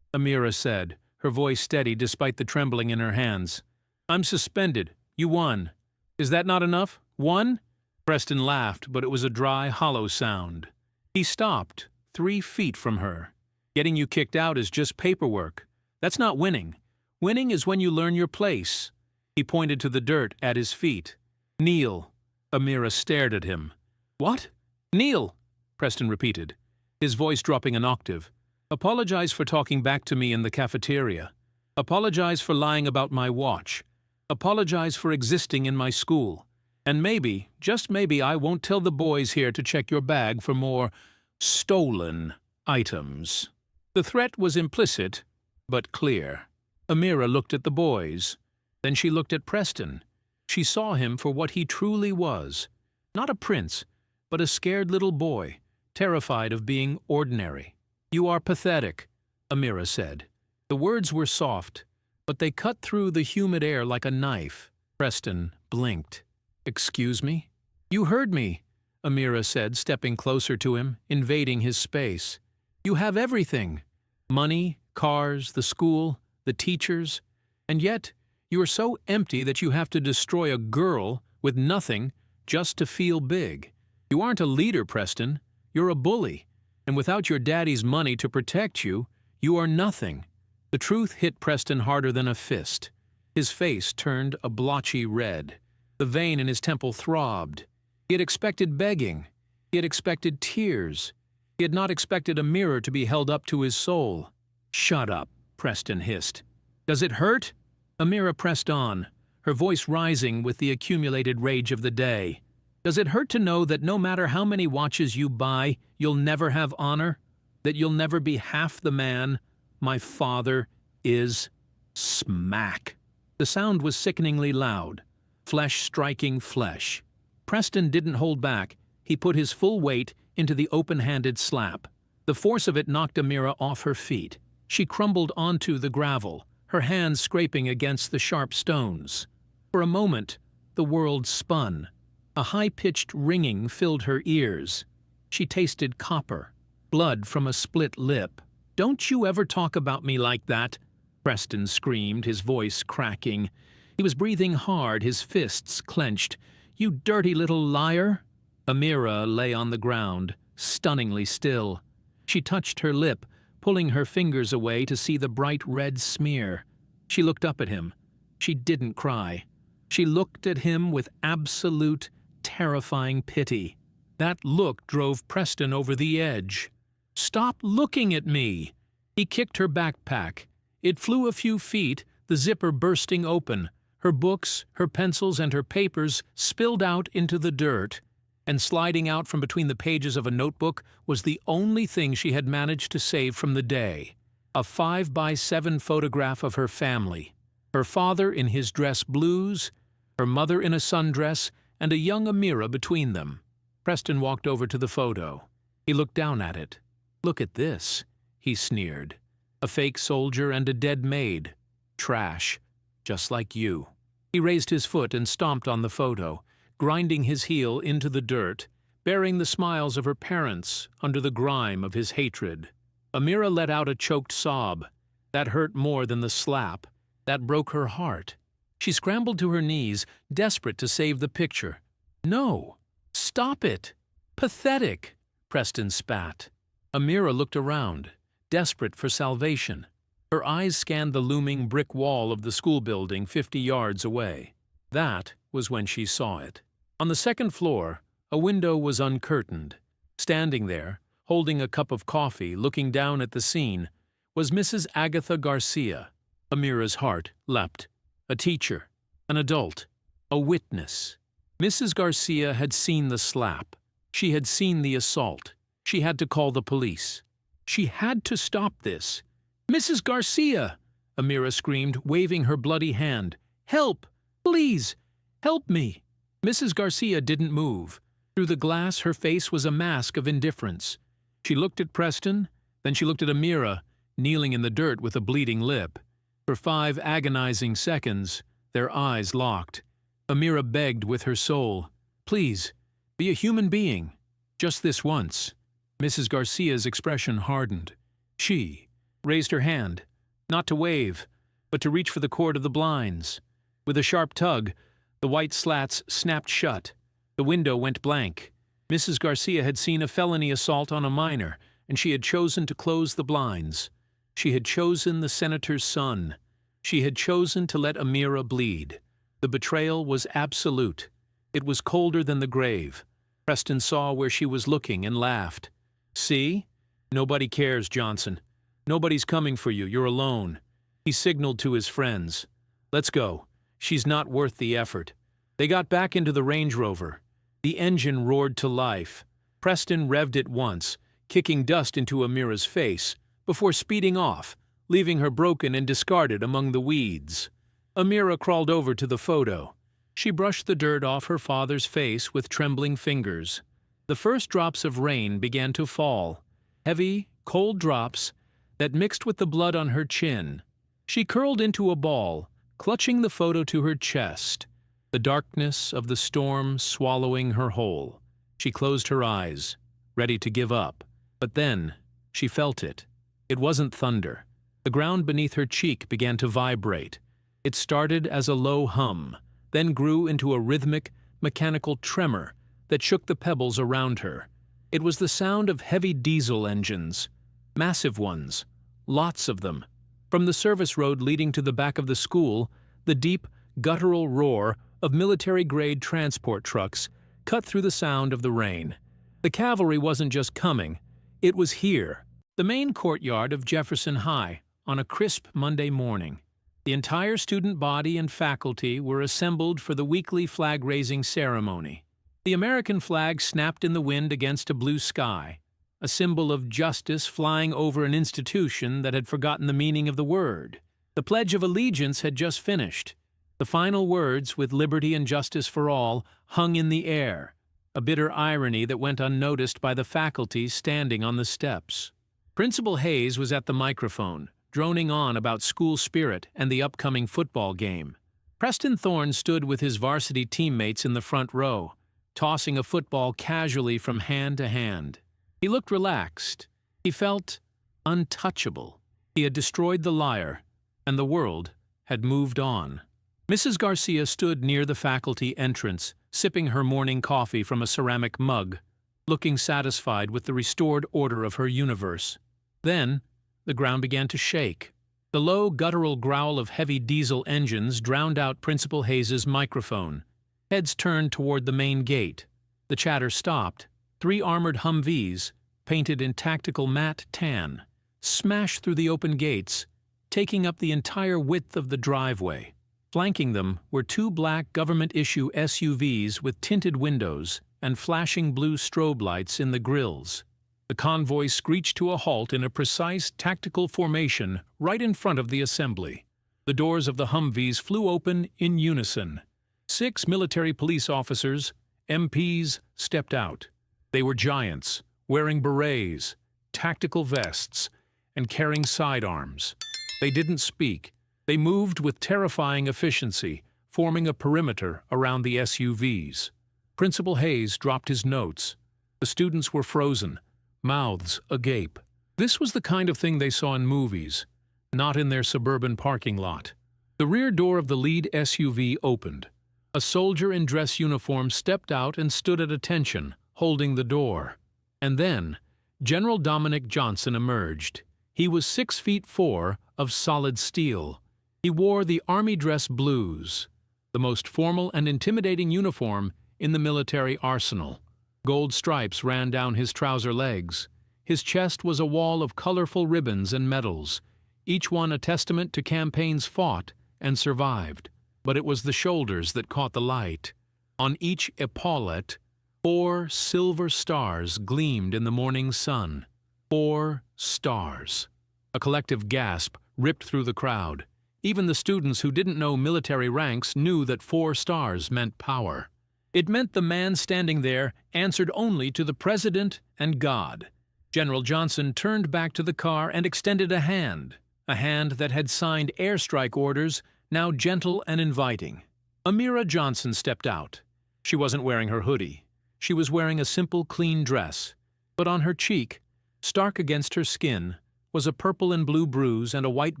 Amira said, her voice steady despite the trembling in her hands. "I'm suspended. You won. Is that not enough? Won?" Preston laughed, but it was a dry, hollow sound. He stopped, 3 feet from her. "Getting you kicked out is just paperwork. That's not winning. Winning is when you learn your place." He pointed to the dirt at his feet. "Kneel." Amira stared at him. "What?" "Kneel," Preston repeated, his voice dropping an octave. "Apologize for talking back to me in the cafeteria. Apologize for lying about my watch. Apologize for existing in my school. And maybe, just maybe, I won't tell the boys here to check your bag for more stolen items." The threat was implicit, but clear. Amira looked at the boys. Then she looked at Preston. She saw him for what he truly was. Not a prince, but a scared little boy, terrified of being ordinary. "You are pathetic," Amira said. The words were soft, but they cut through the humid air like a knife. Preston blinked. "Excuse me?" "You heard me," Amira said, stepping closer to him, invading his space. "You have everything. Money, cars, the school, the teachers. And yet, you are so empty that you have to destroy a girl with nothing just to feel big. You aren't a leader, Preston. You're a bully. And without your daddy's money to protect you, you are nothing." The truth hit Preston harder than a fist. His face turned a blotchy red. The vein in his temple throbbed. He had expected begging. He had expected tears. He had not expected a mirror to be held up to his soul. "Shut up," Preston hissed. "Does it hurt?" Amira pressed on, her voice rising with the accumulated rage of the day. "Does it hurt to know that no matter how many watches you buy, you'll never have honor? That you'll never be half the man my father is?" Smack. The sound was sickeningly loud, flesh striking flesh. Preston didn't hold back. He put his full weight into the open-handed slap. The force of it knocked Amira off her feet. She crumbled onto the gravel, her hands scraping against the sharp stones. For a moment, the world spun. A high-pitched ringing filled her ears. She tasted copper, blood from a split lip. "Don't you ever talk about me like that," Preston screamed, his voice cracking. He was breathing hard, his fists clenched. "You dirty little liar!" Amira lay on the ground, stunningly still. She touched her lip, pulling her fingers away to see the bright red smear. She looked up at him. She didn't cry. She looked at him with absolute, terrifying pity. That look drove Preston over the edge. "Stop looking at me!" He kicked her backpack. It flew a few feet, the zipper bursting open. Her books, her pencils, and her papers spilled out into the dirt, and sliding out from between the pages of a notebook was the only thing she had managed to save from the day. A 5x7 photograph of her family. Her father in his dress blues, her mother in a sundress, and a young Amira between them. Preston walked over to the photo. He looked down at it. "Look at this," he sneered. "A fake soldier and a dead maid. Trash. Just like you." He raised his foot and stomped on the photo, grinding his heel into the dirt, bearing the smiles of her parents under the grime of his hatred. Amira let out a choked sob. That hurt more than the slap. That broke her heart. She scrambled to her knees, desperate to save the picture. "No! Stop it! Pathetic!" Preston spat. Amira looked around, desperate for salvation. Her eyes scanned the looming brick wall of the school building 50 yards away. That was when she saw it. On the second floor, a window was uncurtained. Standing there, holding a cup of coffee, looking down at the scene, was Mrs. Agatha Garcia. Amira's heart leapt. A teacher, an adult, a witness. Mrs. Garcia had seen the slap. She had seen the assault. She had to call the police. She had to stop this. "Mrs. Garcia!" Amira screamed, waving her bloody hand. "Help! Please! Help me!" Mrs. Garcia didn't move. Through the glass, her face was a mask of indifference. She looked at Preston, then she looked at Amira, kneeling in the dirt with a bleeding lip. For 5 agonizing seconds, their eyes locked. Amira begged with her soul, "Please, be a human being. Just this once." Mrs. Garcia's expression hardened. She raised her hand, not to wave, but to reach for the cord of the blinds. With a sharp tug, the white slats snapped shut. The window went blank. Mrs. Garcia had seen a felony assault on a minor, and she had chosen to close the blinds. She had chosen the senator's son. She had chosen to let Amira bleed. The betrayal was absolute. It was colder than the grave. Preston saw where she was looking and laughed. "See? Nobody cares, Johnson. Nobody's coming for you. You're alone." He signaled to his friends. "Let's go. She's not worth the effort." They got back into the Range Rover. The engine roared to life. Preston revved it once, kicking dust into Amira's face, before speeding off, leaving her broken and discarded among the weeds. Amira crawled over to the photo. She brushed the dirt off her father's face with trembling fingers. The first drops of rain began to fall, heavy, cold drops that mixed with the blood on her chin. She curled into a ball, clutching the photo to her chest, the darkness of the storm swallowing her whole. She closed her eyes, ready to give up. But then she felt it. It wasn't thunder. The ground beneath her cheek began to vibrate. It started as a low hum, then grew into a rhythmic, mechanical tremor that shook the pebbles around her. It was the sound of heavy diesel engines, massive ones, lots of them. From the service road leading to the back of the school, the deep, guttural roar of military-grade transport trucks cut through the sound of the rain. The cavalry wasn't just coming, it was here. The main courtyard of Jefferson High on a crisp Monday morning. The entire student body and faculty were assembled for the weekly flag-raising ceremony. The American flag snapped in the wind against a blue sky, a symbol of justice flying over an institution that had forgotten the meaning of the word. The Pledge of Allegiance had just finished. The final words, with liberty and justice for all, hung in the air, a bitter irony that went unnoticed by the faculty standing on the steps. Principal Hayes was at the microphone, droning on about school spirit and the upcoming football game. Preston Thorne stood with his varsity teammates in the front row, tossing a football casually from hand to hand. He looked relaxed. He felt untouchable. He had destroyed the liar, and the world had moved on. Mrs. Garcia stood near the faculty entrance, sipping her morning coffee from a ceramic mug, looking satisfied with the restored order of her universe. Then, the ground began to shake. The low, guttural growl of heavy diesel engines drowned out Principal Hayes's microphone. Heads turned toward the main gate. The chatter stopped. 3 armored Humvees, painted in tactical matte tan, smashed through the open gates, taking up the entire width of the driveway. Flanking them were 2 black government-issue SUVs with tinted windows and flashing blue strobe lights in the grilles. The convoy screeched to a halt in a precise tactical formation right in front of the assembly. The doors of the Humvees flew open in unison. 6 military police officers, MPs, stepped out. They were giants, wearing berets, tactical vests, and carrying sidearms. They didn't speak. They moved with terrifying efficiency, forming a perimeter around the SUVs. Principal Hayes dropped his notes. The students were frozen, mouths agape. This was the kind of thing they saw in movies, not in their suburban parking lot. The rear door of the lead SUV opened. A soldier in dress uniform stepped out and stood at attention, holding the door. And then, General Dominic Johnson emerged. He was 6'4" of solid steel. He wore the Army dress blues, the most formal and intimidating uniform in the military arsenal. Gold stripes ran down his trouser legs. His chest was a wall of colorful ribbons and medals, each one a testament to campaigns fought and survived. But it was the shoulders that caught the light. On each epaulette, 4 silver stars gleamed in the morning sun. 4 stars. A collective gasp ripped through the crowd. Even the students who didn't know military ranks knew that 4 stars meant power. It meant the man standing there answered only to the President and God. General Johnson turned back to the car and extended a hand that had signed airstrike orders, now gentle and inviting. Amira Johnson stepped out. She wasn't wearing her hoodie. She was wearing a simple, clean dress. But on her cheek, stark against her skin, was a purple and blue bruise and a white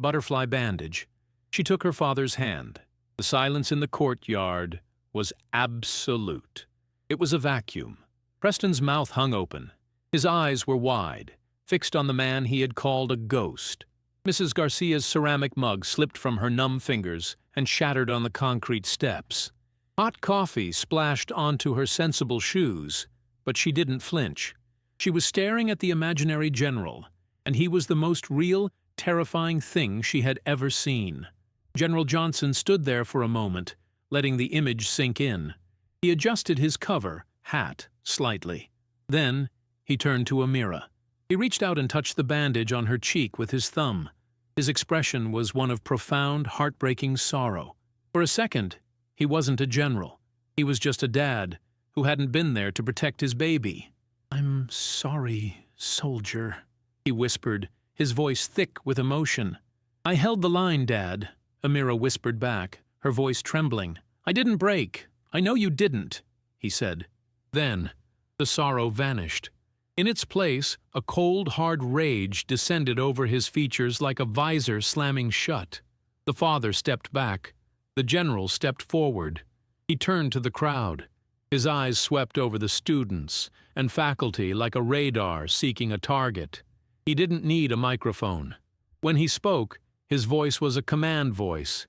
butterfly bandage. She took her father's hand. The silence in the courtyard was absolute. It was a vacuum. Preston's mouth hung open. His eyes were wide, fixed on the man he had called a ghost. Mrs. Garcia's ceramic mug slipped from her numb fingers and shattered on the concrete steps. Hot coffee splashed onto her sensible shoes, but she didn't flinch. She was staring at the imaginary general, and he was the most real, terrifying thing she had ever seen. General Johnson stood there for a moment, letting the image sink in. He adjusted his cover, hat, slightly. Then he turned to Amira. He reached out and touched the bandage on her cheek with his thumb. His expression was one of profound, heartbreaking sorrow. For a second, he wasn't a general. He was just a dad who hadn't been there to protect his baby. "I'm sorry, soldier," he whispered, his voice thick with emotion. "I held the line, Dad," Amira whispered back, her voice trembling. "I didn't break. I know you didn't," he said. Then, the sorrow vanished. In its place, a cold, hard rage descended over his features like a visor slamming shut. The father stepped back. The general stepped forward. He turned to the crowd. His eyes swept over the students and faculty like a radar seeking a target. He didn't need a microphone. When he spoke, his voice was a command voice,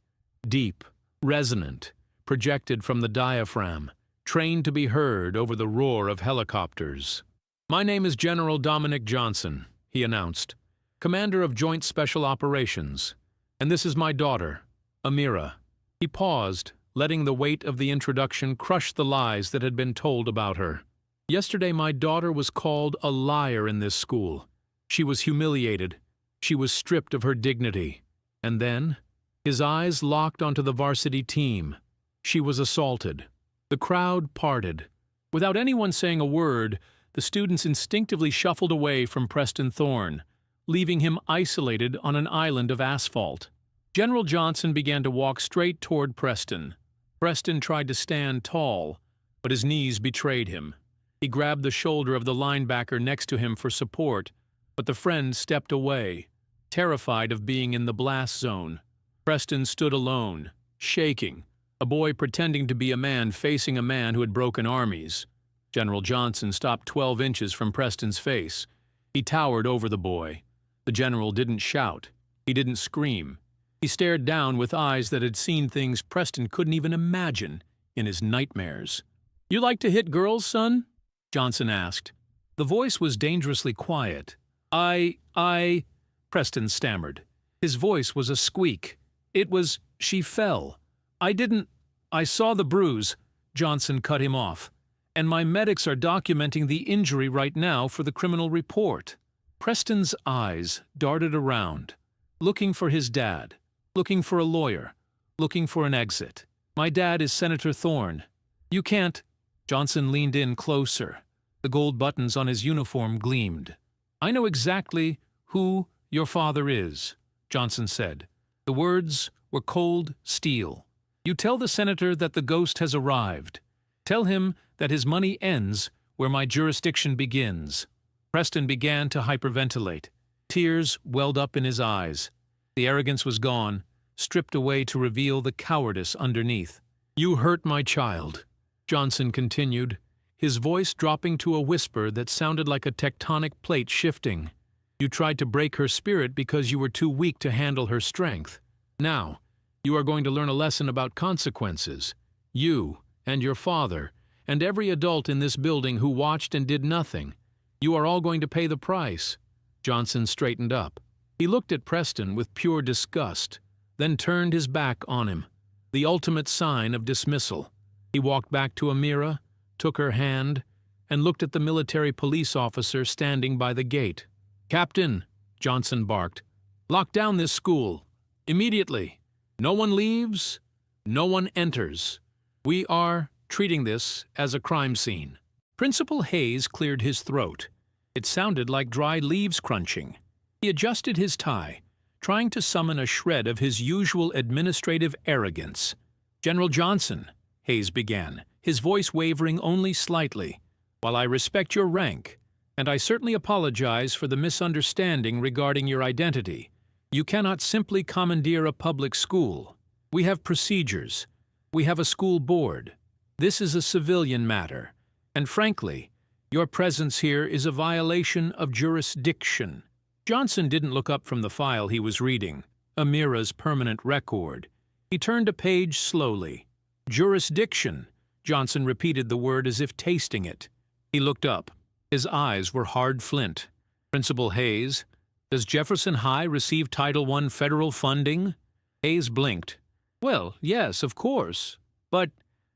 deep, resonant, projected from the diaphragm, trained to be heard over the roar of helicopters. "My name is General Dominic Johnson," he announced, "Commander of Joint Special Operations, and this is my daughter, Amira." He paused, letting the weight of the introduction crush the lies that had been told about her. "Yesterday my daughter was called a liar in this school. She was humiliated. She was stripped of her dignity. And then, his eyes locked onto the varsity team. She was assaulted." The crowd parted. Without anyone saying a word, the students instinctively shuffled away from Preston Thorne, leaving him isolated on an island of asphalt. General Johnson began to walk straight toward Preston. Preston tried to stand tall, but his knees betrayed him. He grabbed the shoulder of the linebacker next to him for support, but the friend stepped away, terrified of being in the blast zone. Preston stood alone, shaking, a boy pretending to be a man facing a man who had broken armies. General Johnson stopped 12 inches from Preston's face. He towered over the boy. The general didn't shout. He didn't scream. He stared down with eyes that had seen things Preston couldn't even imagine in his nightmares. "You like to hit girls, son?" Johnson asked. The voice was dangerously quiet. I, Preston stammered. His voice was a squeak. "She fell. I saw the bruise," Johnson cut him off. And my medics are documenting the injury right now for the criminal report. Preston's eyes darted around, looking for his dad, looking for a lawyer, looking for an exit. My dad is Senator Thorne. You can't. Johnson leaned in closer. The gold buttons on his uniform gleamed. I know exactly who your father is, Johnson said. The words were cold steel. You tell the senator that the ghost has arrived. Tell him that his money ends where my jurisdiction begins. Preston began to hyperventilate. Tears welled up in his eyes. The arrogance was gone, stripped away to reveal the cowardice underneath. You hurt my child, Johnson continued, his voice dropping to a whisper that sounded like a tectonic plate shifting. You tried to break her spirit because you were too weak to handle her strength. Now, you are going to learn a lesson about consequences. You and your father, and every adult in this building who watched and did nothing. You are all going to pay the price. Johnson straightened up. He looked at Preston with pure disgust, then turned his back on him, the ultimate sign of dismissal. He walked back to Amira, took her hand, and looked at the military police officer standing by the gate. Captain, Johnson barked, lock down this school. Immediately. No one leaves, no one enters. We are treating this as a crime scene. Principal Hayes cleared his throat. It sounded like dry leaves crunching. He adjusted his tie, trying to summon a shred of his usual administrative arrogance. General Johnson, Hayes began, his voice wavering only slightly. While I respect your rank, and I certainly apologize for the misunderstanding regarding your identity, you cannot simply commandeer a public school. We have procedures. We have a school board. This is a civilian matter, and frankly, your presence here is a violation of jurisdiction. Johnson didn't look up from the file he was reading, Amira's permanent record. He turned a page slowly. Jurisdiction. Johnson repeated the word as if tasting it. He looked up. His eyes were hard flint. Principal Hayes, does Jefferson High receive Title I federal funding? Hayes blinked. Well, yes, of course.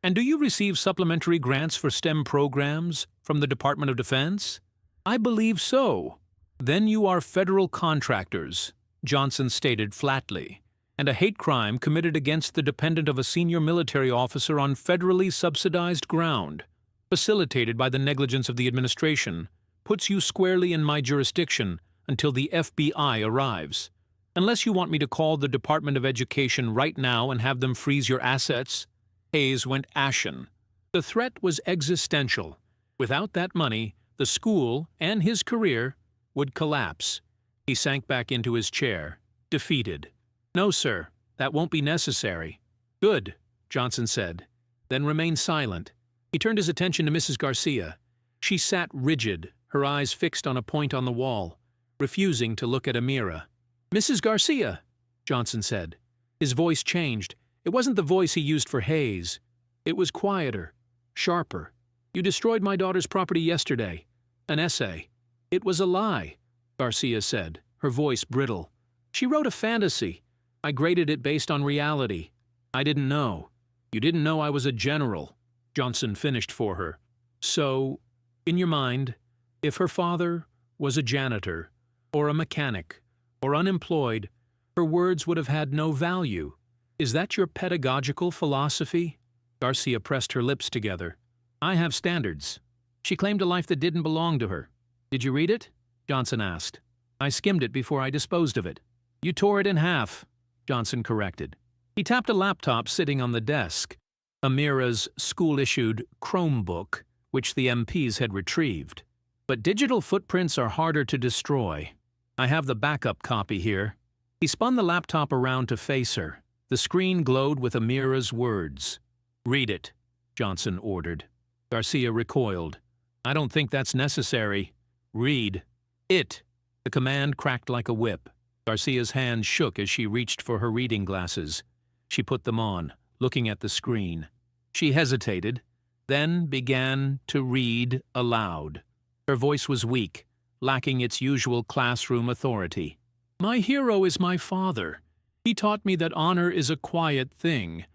And do you receive supplementary grants for STEM programs from the Department of Defense? I believe so. Then you are federal contractors, Johnson stated flatly, and a hate crime committed against the dependent of a senior military officer on federally subsidized ground, facilitated by the negligence of the administration, puts you squarely in my jurisdiction until the FBI arrives. Unless you want me to call the Department of Education right now and have them freeze your assets. Hayes went ashen. The threat was existential. Without that money, the school and his career would collapse. He sank back into his chair, defeated. No, sir, that won't be necessary. Good, Johnson said, then remained silent. He turned his attention to Mrs. Garcia. She sat rigid, her eyes fixed on a point on the wall, refusing to look at Amira. Mrs. Garcia, Johnson said. His voice changed. It wasn't the voice he used for Hayes. It was quieter, sharper. You destroyed my daughter's property yesterday. An essay. It was a lie, Garcia said, her voice brittle. She wrote a fantasy. I graded it based on reality. I didn't know. You didn't know I was a general, Johnson finished for her. So, in your mind, if her father was a janitor, or a mechanic, or unemployed, her words would have had no value. Is that your pedagogical philosophy? Garcia pressed her lips together. I have standards. She claimed a life that didn't belong to her. Did you read it? Johnson asked. I skimmed it before I disposed of it. You tore it in half, Johnson corrected. He tapped a laptop sitting on the desk, Amira's school-issued Chromebook, which the MPs had retrieved. But digital footprints are harder to destroy. I have the backup copy here. He spun the laptop around to face her. The screen glowed with Amira's words. Read it, Johnson ordered. Garcia recoiled. I don't think that's necessary. Read it. The command cracked like a whip. Garcia's hand shook as she reached for her reading glasses. She put them on, looking at the screen. She hesitated, then began to read aloud. Her voice was weak, lacking its usual classroom authority. My hero is my father. He taught me that honor is a quiet thing.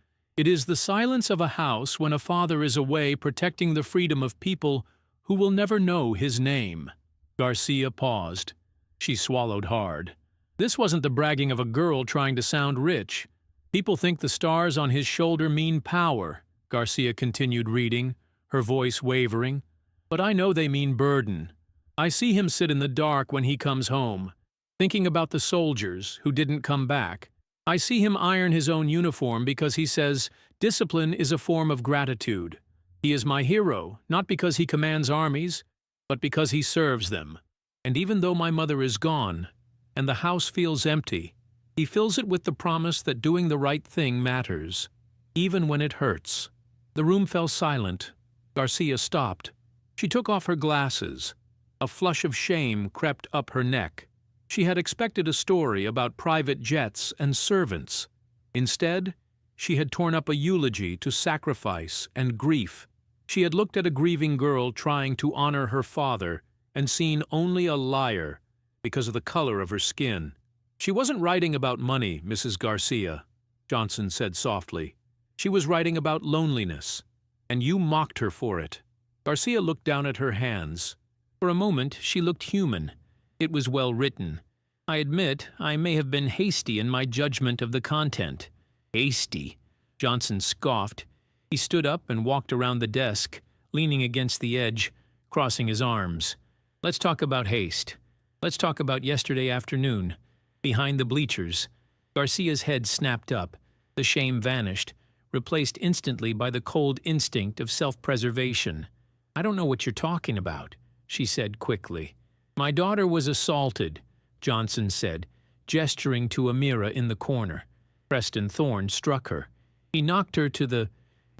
It is the silence of a house when a father is away protecting the freedom of people who will never know his name. Garcia paused. She swallowed hard. This wasn't the bragging of a girl trying to sound rich. People think the stars on his shoulder mean power, Garcia continued reading, her voice wavering. But I know they mean burden. I see him sit in the dark when he comes home, thinking about the soldiers who didn't come back. I see him iron his own uniform because he says discipline is a form of gratitude. He is my hero, not because he commands armies, but because he serves them. And even though my mother is gone, and the house feels empty, he fills it with the promise that doing the right thing matters, even when it hurts. The room fell silent. Garcia stopped. She took off her glasses. A flush of shame crept up her neck. She had expected a story about private jets and servants. Instead, she had torn up a eulogy to sacrifice and grief. She had looked at a grieving girl trying to honor her father and seen only a liar because of the color of her skin. She wasn't writing about money, Mrs. Garcia, Johnson said softly. She was writing about loneliness, and you mocked her for it. Garcia looked down at her hands. For a moment, she looked human. It was well written. I admit I may have been hasty in my judgment of the content. Hasty? Johnson scoffed. He stood up and walked around the desk, leaning against the edge, crossing his arms. Let's talk about haste. Let's talk about yesterday afternoon. Behind the bleachers. Garcia's head snapped up. The shame vanished, replaced instantly by the cold instinct of self-preservation. I don't know what you're talking about, she said quickly. My daughter was assaulted, Johnson said, gesturing to Amira in the corner. Preston Thorne struck her. He knocked her to the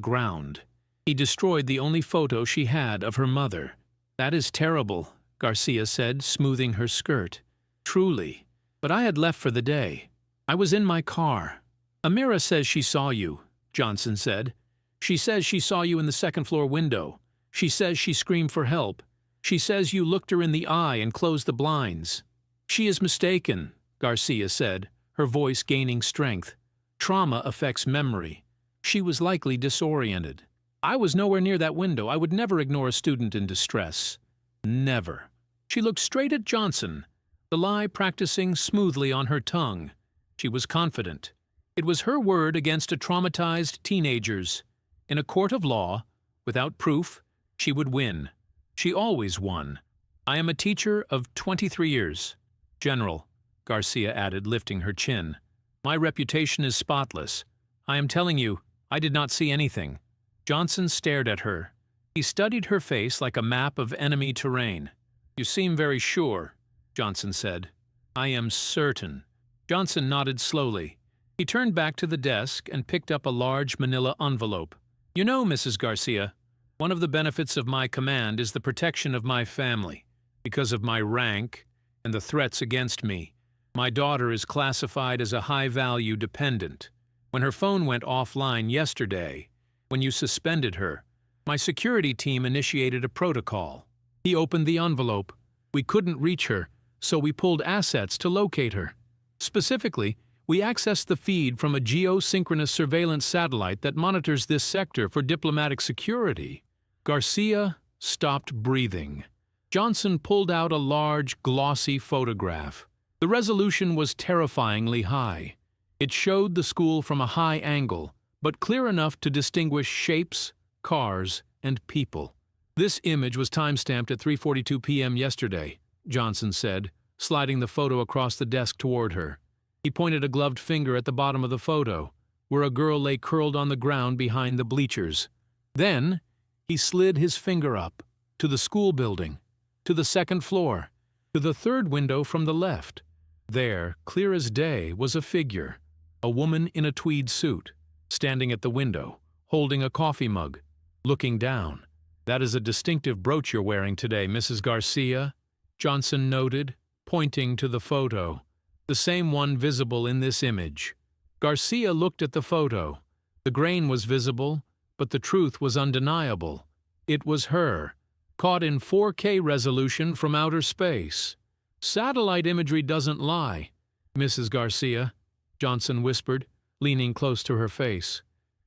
ground. He destroyed the only photo she had of her mother. That is terrible, Garcia said, smoothing her skirt. Truly. But I had left for the day. I was in my car. Amira says she saw you, Johnson said. She says she saw you in the second-floor window. She says she screamed for help. She says you looked her in the eye and closed the blinds. She is mistaken, Garcia said, her voice gaining strength. Trauma affects memory. She was likely disoriented. I was nowhere near that window. I would never ignore a student in distress. Never. She looked straight at Johnson, the lie practicing smoothly on her tongue. She was confident. It was her word against a traumatized teenagers. In a court of law, without proof, she would win. She always won. I am a teacher of 23 years. General, Garcia added, lifting her chin. My reputation is spotless. I am telling you, I did not see anything. Johnson stared at her. He studied her face like a map of enemy terrain. You seem very sure, Johnson said. I am certain. Johnson nodded slowly. He turned back to the desk and picked up a large manila envelope. You know, Mrs. Garcia, one of the benefits of my command is the protection of my family. Because of my rank and the threats against me, my daughter is classified as a high-value dependent. When her phone went offline yesterday, when you suspended her, my security team initiated a protocol. He opened the envelope. We couldn't reach her, so we pulled assets to locate her. Specifically, we accessed the feed from a geosynchronous surveillance satellite that monitors this sector for diplomatic security. Garcia stopped breathing. Johnson pulled out a large, glossy photograph. The resolution was terrifyingly high. It showed the school from a high angle, but clear enough to distinguish shapes, cars, and people. This image was time-stamped at 3:42 p.m. yesterday, Johnson said, sliding the photo across the desk toward her. He pointed a gloved finger at the bottom of the photo, where a girl lay curled on the ground behind the bleachers. Then, he slid his finger up, to the school building, to the second floor, to the third window from the left. There, clear as day, was a figure, a woman in a tweed suit, standing at the window, holding a coffee mug, looking down. That is a distinctive brooch you're wearing today, Mrs. Garcia, Johnson noted, pointing to the photo, the same one visible in this image. Garcia looked at the photo. The grain was visible, but the truth was undeniable. It was her, caught in 4K resolution from outer space. Satellite imagery doesn't lie, Mrs. Garcia, Johnson whispered, leaning close to her face.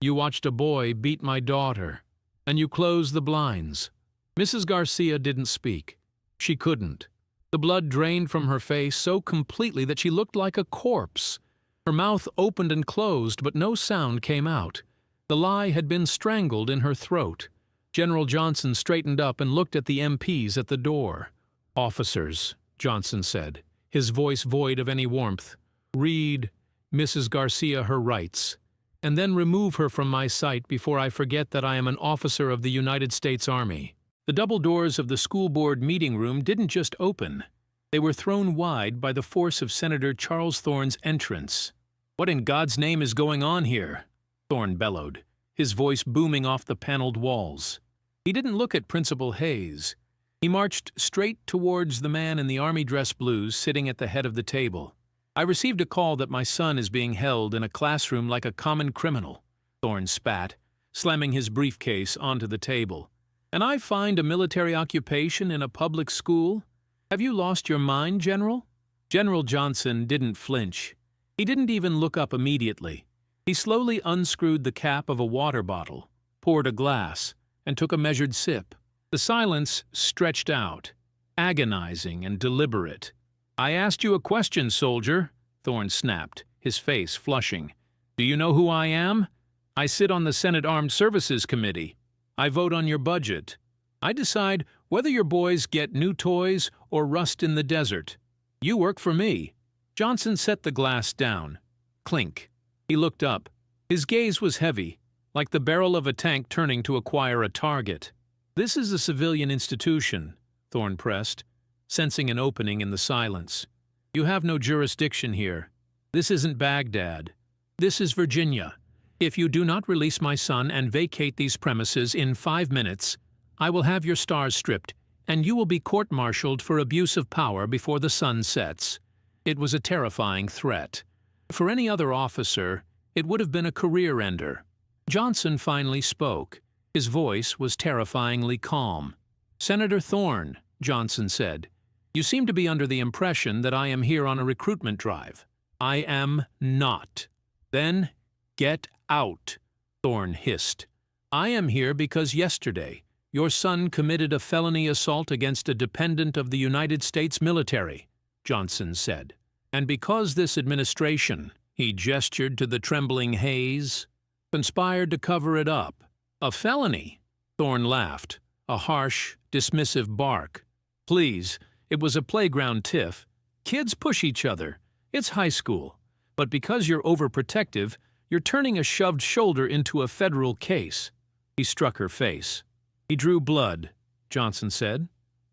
You watched a boy beat my daughter, and you closed the blinds." Mrs. Garcia didn't speak. She couldn't. The blood drained from her face so completely that she looked like a corpse. Her mouth opened and closed, but no sound came out. The lie had been strangled in her throat. General Johnson straightened up and looked at the MPs at the door. "Officers," Johnson said, his voice void of any warmth, "read Mrs. Garcia her rights, and then remove her from my sight before I forget that I am an officer of the United States Army." The double doors of the school board meeting room didn't just open. They were thrown wide by the force of Senator Charles Thorne's entrance. "What in God's name is going on here?" Thorne bellowed, his voice booming off the paneled walls. He didn't look at Principal Hayes. He marched straight towards the man in the army dress blues sitting at the head of the table. "I received a call that my son is being held in a classroom like a common criminal," Thorne spat, slamming his briefcase onto the table. "And I find a military occupation in a public school? Have you lost your mind, General?" General Johnson didn't flinch. He didn't even look up immediately. He slowly unscrewed the cap of a water bottle, poured a glass, and took a measured sip. The silence stretched out, agonizing and deliberate. "I asked you a question, soldier," Thorne snapped, his face flushing. "Do you know who I am? I sit on the Senate Armed Services Committee. I vote on your budget. I decide whether your boys get new toys or rust in the desert. You work for me." Johnson set the glass down. Clink. He looked up. His gaze was heavy, like the barrel of a tank turning to acquire a target. "This is a civilian institution," Thorne pressed, sensing an opening in the silence. "You have no jurisdiction here. This isn't Baghdad. This is Virginia. If you do not release my son and vacate these premises in 5 minutes, I will have your stars stripped, and you will be court-martialed for abuse of power before the sun sets." It was a terrifying threat. For any other officer, it would have been a career-ender. Johnson finally spoke. His voice was terrifyingly calm. "Senator Thorne," Johnson said, "you seem to be under the impression that I am here on a recruitment drive. I am not." "Then get out," Thorne hissed. "I am here because yesterday your son committed a felony assault against a dependent of the United States military," Johnson said. "And because this administration," he gestured to the trembling Hayes, "conspired to cover it up." "A felony?" Thorne laughed, a harsh, dismissive bark. "Please, it was a playground tiff. Kids push each other. It's high school. But because you're overprotective, you're turning a shoved shoulder into a federal case." He struck her face. "He drew blood," Johnson said.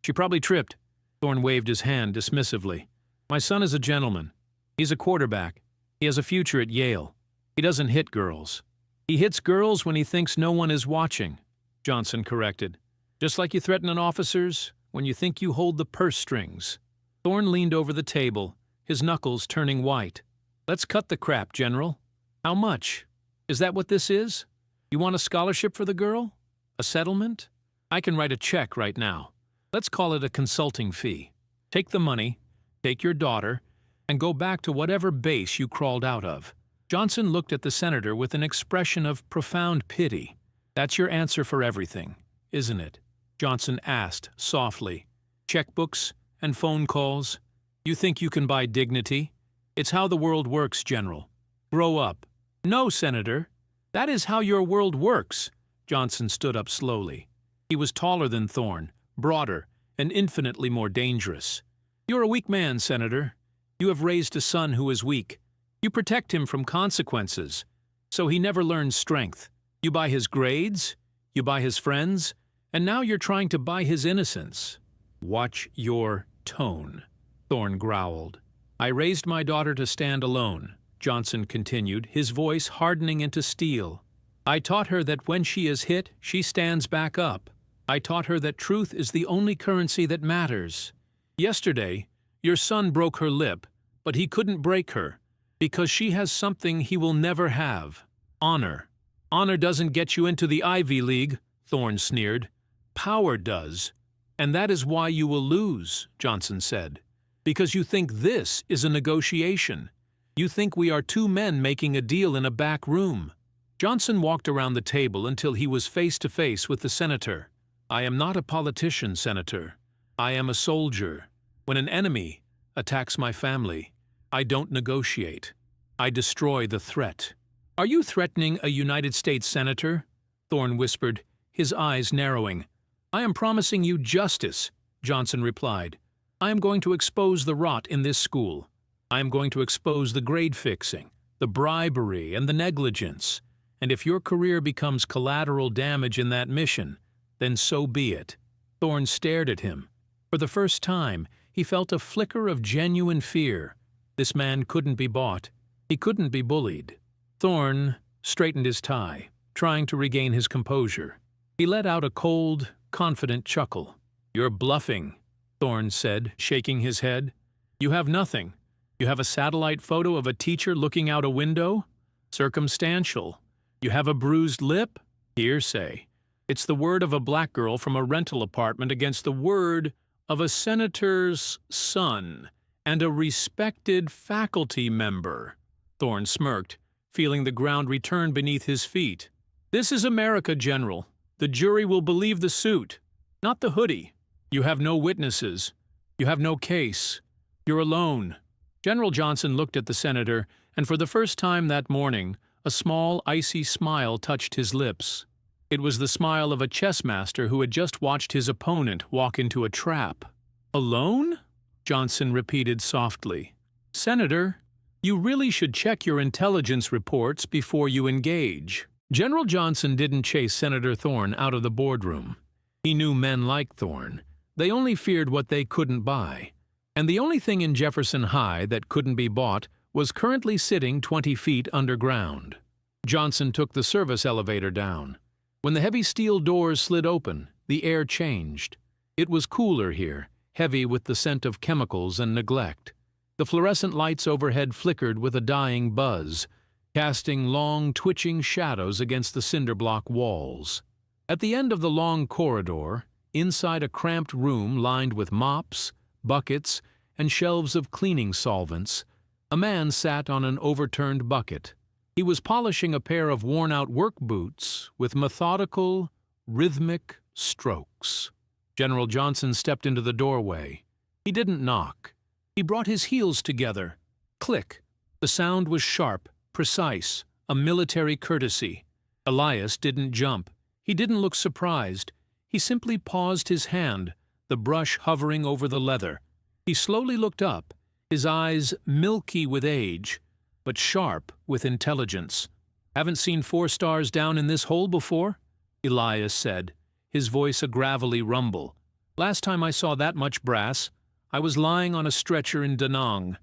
"She probably tripped." Thorne waved his hand dismissively. "My son is a gentleman. He's a quarterback. He has a future at Yale. He doesn't hit girls. He hits girls when he thinks no one is watching," Johnson corrected. "Just like you threaten officers when you think you hold the purse strings." Thorne leaned over the table, his knuckles turning white. "Let's cut the crap, General. How much? Is that what this is? You want a scholarship for the girl? A settlement? I can write a check right now. Let's call it a consulting fee. Take the money, take your daughter, and go back to whatever base you crawled out of." Johnson looked at the senator with an expression of profound pity. "That's your answer for everything, isn't it?" Johnson asked softly. "Checkbooks and phone calls? You think you can buy dignity? It's how the world works, General. Grow up." "No, Senator. That is how your world works." Johnson stood up slowly. He was taller than Thorne, broader, and infinitely more dangerous. "You're a weak man, Senator. You have raised a son who is weak. You protect him from consequences, so he never learns strength. You buy his grades, you buy his friends, and now you're trying to buy his innocence." "Watch your tone," Thorne growled. "I raised my daughter to stand alone," Johnson continued, his voice hardening into steel. "I taught her that when she is hit, she stands back up. I taught her that truth is the only currency that matters. Yesterday, your son broke her lip, but he couldn't break her, because she has something he will never have. Honor. Honor doesn't get you into the Ivy League," Thorne sneered. "Power does. And that is why you will lose," Johnson said. "Because you think this is a negotiation. You think we are two men making a deal in a back room. Johnson walked around the table until he was face to face with the senator. "I am not a politician, Senator. I am a soldier. When an enemy attacks my family, I don't negotiate. I destroy the threat." "Are you threatening a United States senator?" Thorne whispered, his eyes narrowing. "I am promising you justice," Johnson replied. "I am going to expose the rot in this school. I am going to expose the grade fixing, the bribery, and the negligence. And if your career becomes collateral damage in that mission, then so be it." Thorne stared at him. For the first time, he felt a flicker of genuine fear. This man couldn't be bought. He couldn't be bullied. Thorne straightened his tie, trying to regain his composure. He let out a cold, confident chuckle. "You're bluffing," Thorne said, shaking his head. "You have nothing. You have a satellite photo of a teacher looking out a window? Circumstantial. You have a bruised lip? Hearsay. It's the word of a black girl from a rental apartment against the word of a senator's son and a respected faculty member." Thorne smirked, feeling the ground return beneath his feet. "This is America, General. The jury will believe the suit, not the hoodie. You have no witnesses. You have no case. You're alone." General Johnson looked at the senator, and for the first time that morning, a small, icy smile touched his lips. It was the smile of a chess master who had just watched his opponent walk into a trap. "Alone?" Johnson repeated softly. "Senator, you really should check your intelligence reports before you engage." General Johnson didn't chase Senator Thorne out of the boardroom. He knew men like Thorne. They only feared what they couldn't buy. And the only thing in Jefferson High that couldn't be bought was currently sitting 20 feet underground. Johnson took the service elevator down. When the heavy steel doors slid open, the air changed. It was cooler here, heavy with the scent of chemicals and neglect. The fluorescent lights overhead flickered with a dying buzz, casting long, twitching shadows against the cinder-block walls. At the end of the long corridor, inside a cramped room lined with mops, buckets, and shelves of cleaning solvents, a man sat on an overturned bucket. He was polishing a pair of worn-out work boots with methodical, rhythmic strokes. General Johnson stepped into the doorway. He didn't knock. He brought his heels together. Click. The sound was sharp, precise, a military courtesy. Elias didn't jump. He didn't look surprised. He simply paused his hand, the brush hovering over the leather. He slowly looked up, his eyes milky with age, but sharp with intelligence. "Haven't seen 4 stars down in this hole before?" Elias said, his voice a gravelly rumble. "Last time I saw that much brass, I was lying on a stretcher in Da Nang,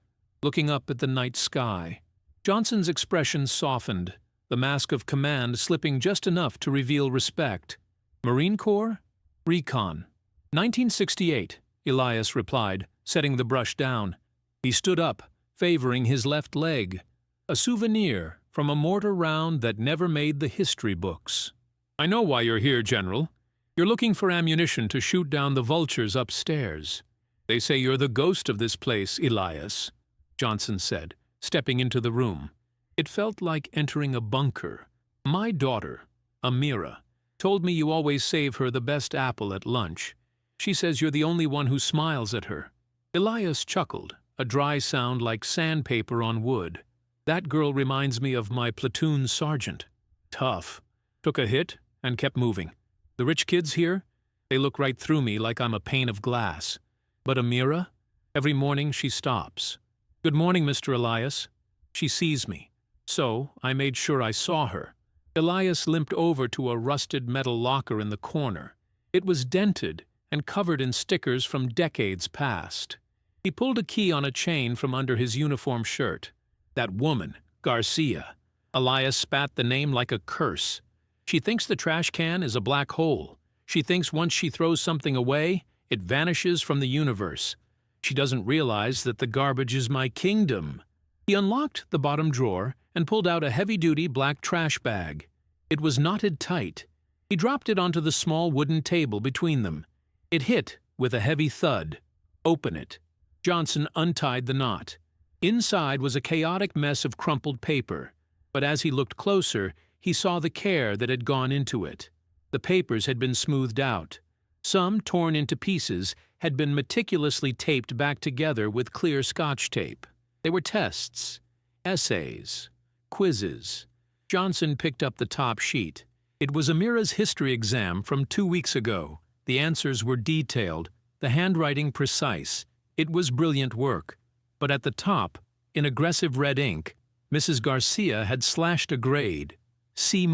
looking up at the night sky." Johnson's expression softened, the mask of command slipping just enough to reveal respect. "Marine Corps? Recon." "1968, Elias replied, setting the brush down. He stood up, favoring his left leg, a souvenir from a mortar round that never made the history books. "I know why you're here, General. You're looking for ammunition to shoot down the vultures upstairs. They say you're the ghost of this place, Elias," Johnson said, stepping into the room. It felt like entering a bunker. "My daughter, Amira, told me you always save her the best apple at lunch. She says you're the only one who smiles at her." Elias chuckled, a dry sound like sandpaper on wood. "That girl reminds me of my platoon sergeant. Tough. Took a hit and kept moving. The rich kids here? They look right through me like I'm a pane of glass. But Amira? Every morning she stops. 'Good morning, Mr. Elias.' She sees me. So I made sure I saw her." Elias limped over to a rusted metal locker in the corner. It was dented and covered in stickers from decades past. He pulled a key on a chain from under his uniform shirt. "That woman, Garcia." Elias spat the name like a curse. "She thinks the trash can is a black hole. She thinks once she throws something away, it vanishes from the universe. She doesn't realize that the garbage is my kingdom." He unlocked the bottom drawer and pulled out a heavy-duty black trash bag. It was knotted tight. He dropped it onto the small wooden table between them. It hit with a heavy thud. "Open it." Johnson untied the knot. Inside was a chaotic mess of crumpled paper, but as he looked closer, he saw the care that had gone into it. The papers had been smoothed out. Some, torn into pieces, had been meticulously taped back together with clear Scotch tape. They were tests, essays, quizzes. Johnson picked up the top sheet. It was Amira's history exam from 2 weeks ago. The answers were detailed, the handwriting precise. It was brilliant work. But at the top, in aggressive red ink, Mrs. Garcia had slashed a grade, C-,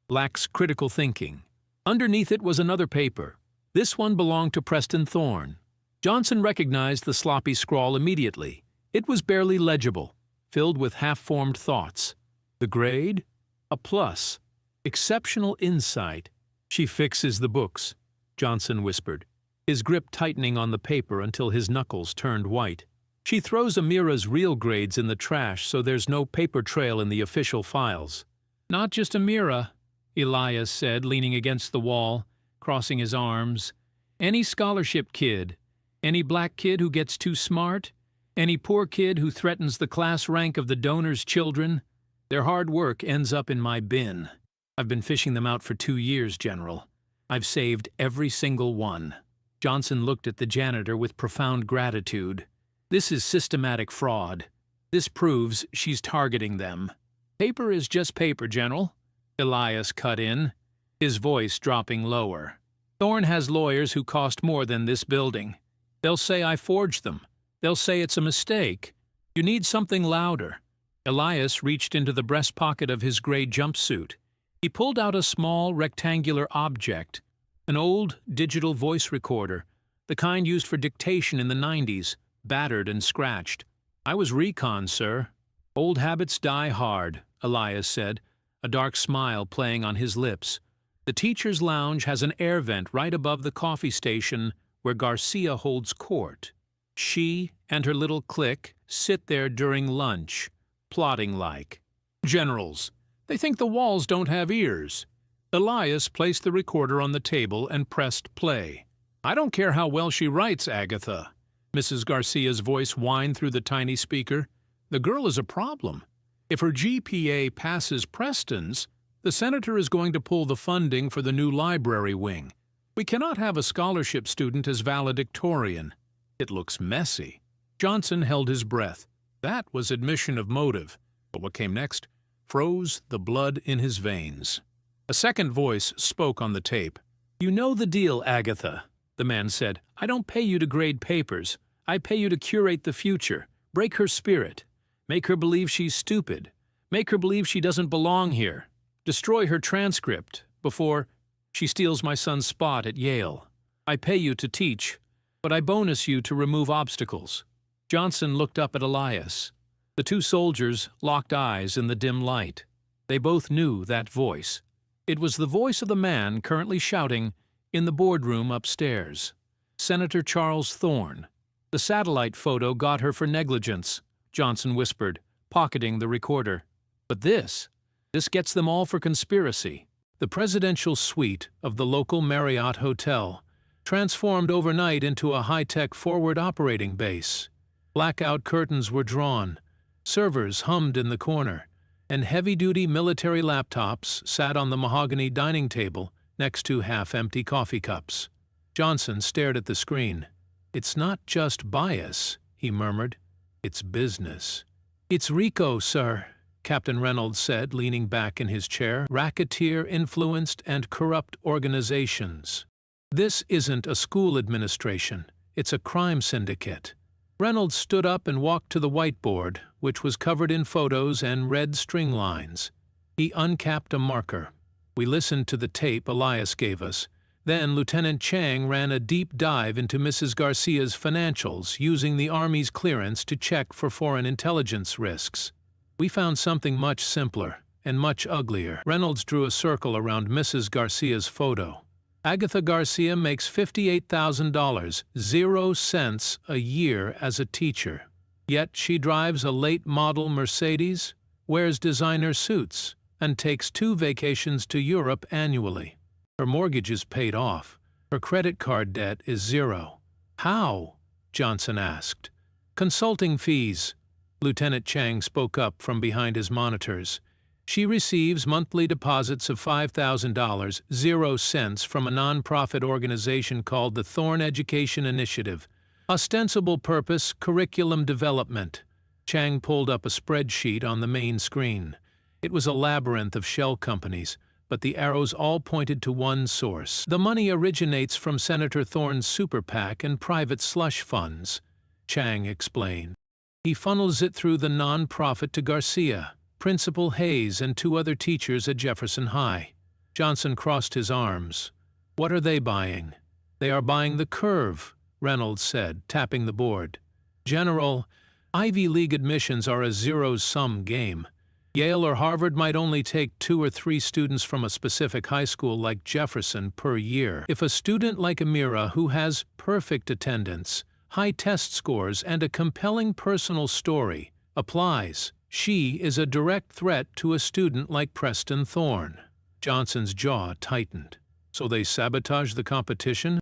lacks critical thinking. Underneath it was another paper. This one belonged to Preston Thorne. Johnson recognized the sloppy scrawl immediately. It was barely legible, filled with half-formed thoughts. The grade? A plus. Exceptional insight. She fixes the books, Johnson whispered, his grip tightening on the paper until his knuckles turned white. She throws Amira's real grades in the trash so there's no paper trail in the official files. Not just Amira, Elias said, leaning against the wall, crossing his arms. Any scholarship kid, any black kid who gets too smart, any poor kid who threatens the class rank of the donor's children, their hard work ends up in my bin. I've been fishing them out for 2 years, General. I've saved every single one. Johnson looked at the janitor with profound gratitude. This is systematic fraud. This proves she's targeting them. Paper is just paper, General, Elias cut in, his voice dropping lower. Thorne has lawyers who cost more than this building. They'll say I forged them. They'll say it's a mistake. You need something louder. Elias reached into the breast pocket of his gray jumpsuit. He pulled out a small, rectangular object, an old digital voice recorder, the kind used for dictation in the 90s, battered and scratched. I was recon, sir. Old habits die hard, Elias said, a dark smile playing on his lips. The teacher's lounge has an air vent right above the coffee station where Garcia holds court. She and her little clique sit there during lunch, plotting like generals. They think the walls don't have ears. Elias placed the recorder on the table and pressed play. I don't care how well she writes, Agatha. Mrs. Garcia's voice whined through the tiny speaker. The girl is a problem. If her GPA passes Preston's, the senator is going to pull the funding for the new library wing. We cannot have a scholarship student as valedictorian. It looks messy. Johnson held his breath. That was admission of motive. But what came next froze the blood in his veins. A second voice spoke on the tape. You know the deal, Agatha, the man said. I don't pay you to grade papers. I pay you to curate the future, break her spirit, make her believe she's stupid, make her believe she doesn't belong here, destroy her transcript before she steals my son's spot at Yale. I pay you to teach, but I bonus you to remove obstacles. Johnson looked up at Elias. The two soldiers locked eyes in the dim light. They both knew that voice. It was the voice of the man currently shouting in the boardroom upstairs. Senator Charles Thorne. The satellite photo got her for negligence, Johnson whispered, pocketing the recorder. But this gets them all for conspiracy. The presidential suite of the local Marriott Hotel, transformed overnight into a high-tech forward operating base. Blackout curtains were drawn, servers hummed in the corner, and heavy-duty military laptops sat on the mahogany dining table next to half-empty coffee cups. Johnson stared at the screen. It's not just bias, he murmured. It's business. It's RICO, sir, Captain Reynolds said, leaning back in his chair. Racketeer-influenced and corrupt organizations. This isn't a school administration. It's a crime syndicate. Reynolds stood up and walked to the whiteboard, which was covered in photos and red string lines. He uncapped a marker. We listened to the tape Elias gave us. Then Lieutenant Chang ran a deep dive into Mrs. Garcia's financials, using the Army's clearance to check for foreign intelligence risks. We found something much simpler and much uglier. Reynolds drew a circle around Mrs. Garcia's photo. Agatha Garcia makes $58,000, 0 cents a year as a teacher. Yet she drives a late-model Mercedes, wears designer suits, and takes 2 vacations to Europe annually. Her mortgage is paid off. Her credit card debt is 0. How? Johnson asked. Consulting fees. Lieutenant Chang spoke up from behind his monitors. She receives monthly deposits of $5,000, 0 cents, from a nonprofit organization called the Thorn Education Initiative. Ostensible purpose, curriculum development. Chang pulled up a spreadsheet on the main screen. It was a labyrinth of shell companies, but the arrows all pointed to one source. The money originates from Senator Thorne's super PAC and private slush funds, Chang explained. He funnels it through the non-profit to Garcia, Principal Hayes, and 2 other teachers at Jefferson High. Johnson crossed his arms. What are they buying? They are buying the curve, Reynolds said, tapping the board. General, Ivy League admissions are a zero-sum game. Yale or Harvard might only take 2 or 3 students from a specific high school like Jefferson per year. If a student like Amira, who has perfect attendance, high test scores, and a compelling personal story, applies, she is a direct threat to a student like Preston Thorne. Johnson's jaw tightened. So they sabotage the competition?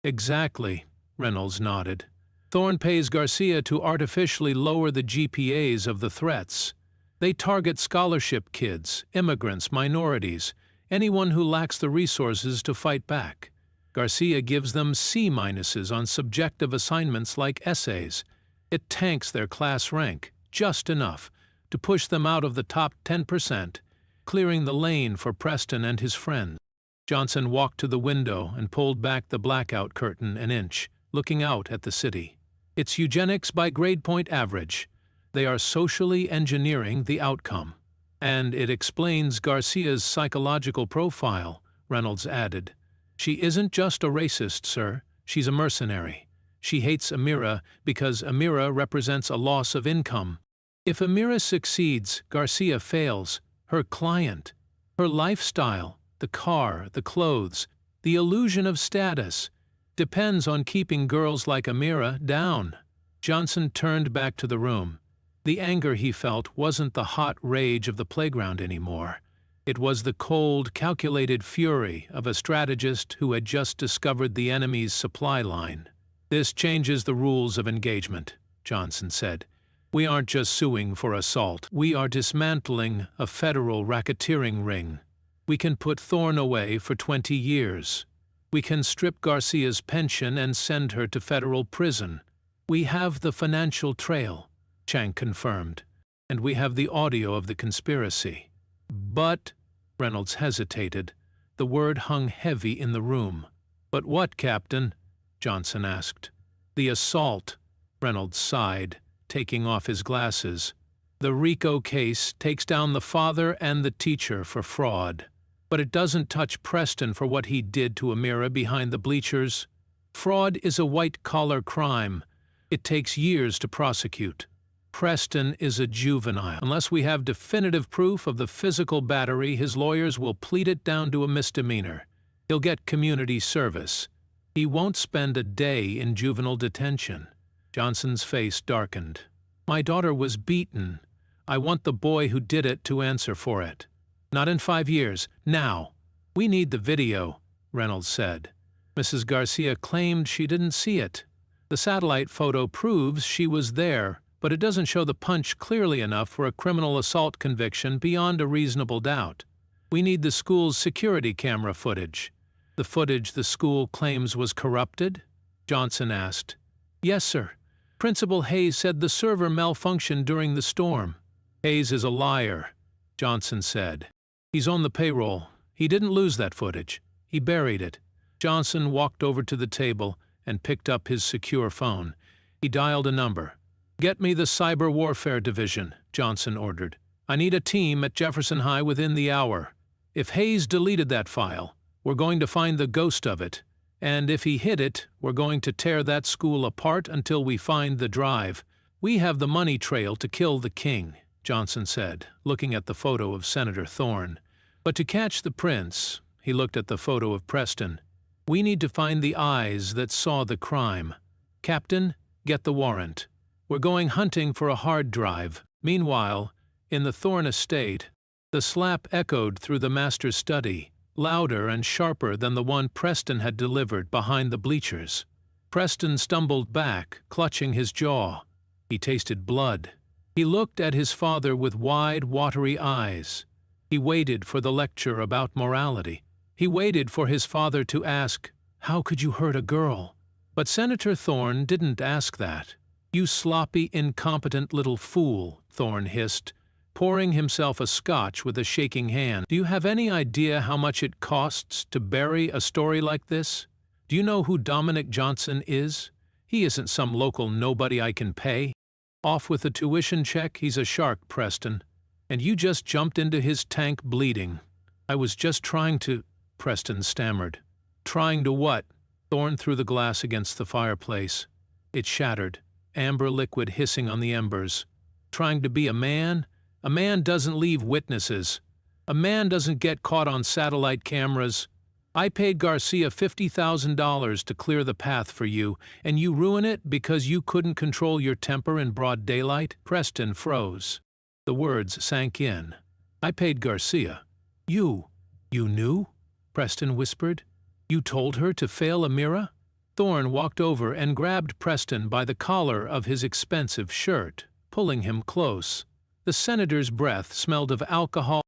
Exactly, Reynolds nodded. Thorne pays Garcia to artificially lower the GPAs of the threats. They target scholarship kids, immigrants, minorities, anyone who lacks the resources to fight back. Garcia gives them C- on subjective assignments like essays. It tanks their class rank, just enough to push them out of the top 10%, clearing the lane for Preston and his friends. Johnson walked to the window and pulled back the blackout curtain an inch, looking out at the city. It's eugenics by grade point average. They are socially engineering the outcome. And it explains Garcia's psychological profile, Reynolds added. She isn't just a racist, sir. She's a mercenary. She hates Amira because Amira represents a loss of income. If Amira succeeds, Garcia fails. Her client, her lifestyle, the car, the clothes, the illusion of status, depends on keeping girls like Amira down. Johnson turned back to the room. The anger he felt wasn't the hot rage of the playground anymore. It was the cold, calculated fury of a strategist who had just discovered the enemy's supply line. This changes the rules of engagement, Johnson said. We aren't just suing for assault. We are dismantling a federal racketeering ring. We can put Thorne away for 20 years. We can strip Garcia's pension and send her to federal prison. We have the financial trail, Chang confirmed, and we have the audio of the conspiracy. But, Reynolds hesitated. The word hung heavy in the room. But what, Captain? Johnson asked. The assault, Reynolds sighed, taking off his glasses. The RICO case takes down the father and the teacher for fraud. But it doesn't touch Preston for what he did to Amira behind the bleachers. Fraud is a white-collar crime. It takes years to prosecute. Preston is a juvenile. Unless we have definitive proof of the physical battery, his lawyers will plead it down to a misdemeanor. He'll get community service. He won't spend a day in juvenile detention. Johnson's face darkened. My daughter was beaten. I want the boy who did it to answer for it. Not in 5 years. Now. We need the video, Reynolds said. Mrs. Garcia claimed she didn't see it. The satellite photo proves she was there, but it doesn't show the punch clearly enough for a criminal assault conviction beyond a reasonable doubt. We need the school's security camera footage. The footage the school claims was corrupted? Johnson asked. Yes, sir. Principal Hayes said the server malfunctioned during the storm. Hayes is a liar, Johnson said. He's on the payroll. He didn't lose that footage. He buried it. Johnson walked over to the table and picked up his secure phone. He dialed a number. Get me the Cyber Warfare Division, Johnson ordered. I need a team at Jefferson High within the hour. If Hayes deleted that file, we're going to find the ghost of it. And if he hid it, we're going to tear that school apart until we find the drive. We have the money trail to kill the king, Johnson said, looking at the photo of Senator Thorne. But to catch the prince, he looked at the photo of Preston. We need to find the eyes that saw the crime. Captain, get the warrant. We're going hunting for a hard drive. Meanwhile, in the Thorne estate, the slap echoed through the master's study, louder and sharper than the one Preston had delivered behind the bleachers. Preston stumbled back, clutching his jaw. He tasted blood. He looked at his father with wide, watery eyes. He waited for the lecture about morality. He waited for his father to ask, "How could you hurt a girl?" But Senator Thorne didn't ask that. "You sloppy, incompetent little fool," Thorne hissed, pouring himself a scotch with a shaking hand. "Do you have any idea how much it costs to bury a story like this? Do you know who Dominic Johnson is? He isn't some local nobody I can pay. Off with the tuition check, he's a shark, Preston. And you just jumped into his tank bleeding." "I was just trying to—" Preston stammered. "Trying to what?" Thorne threw the glass against the fireplace. It shattered, amber liquid hissing on the embers. "Trying to be a man? A man doesn't leave witnesses. A man doesn't get caught on satellite cameras. I paid Garcia $50,000 to clear the path for you, and you ruin it because you couldn't control your temper in broad daylight?" Preston froze. The words sank in. "I paid Garcia." You knew?" Preston whispered. "You told her to fail Amira?" Thorne walked over and grabbed Preston by the collar of his expensive shirt, pulling him close. The senator's breath smelled of alcohol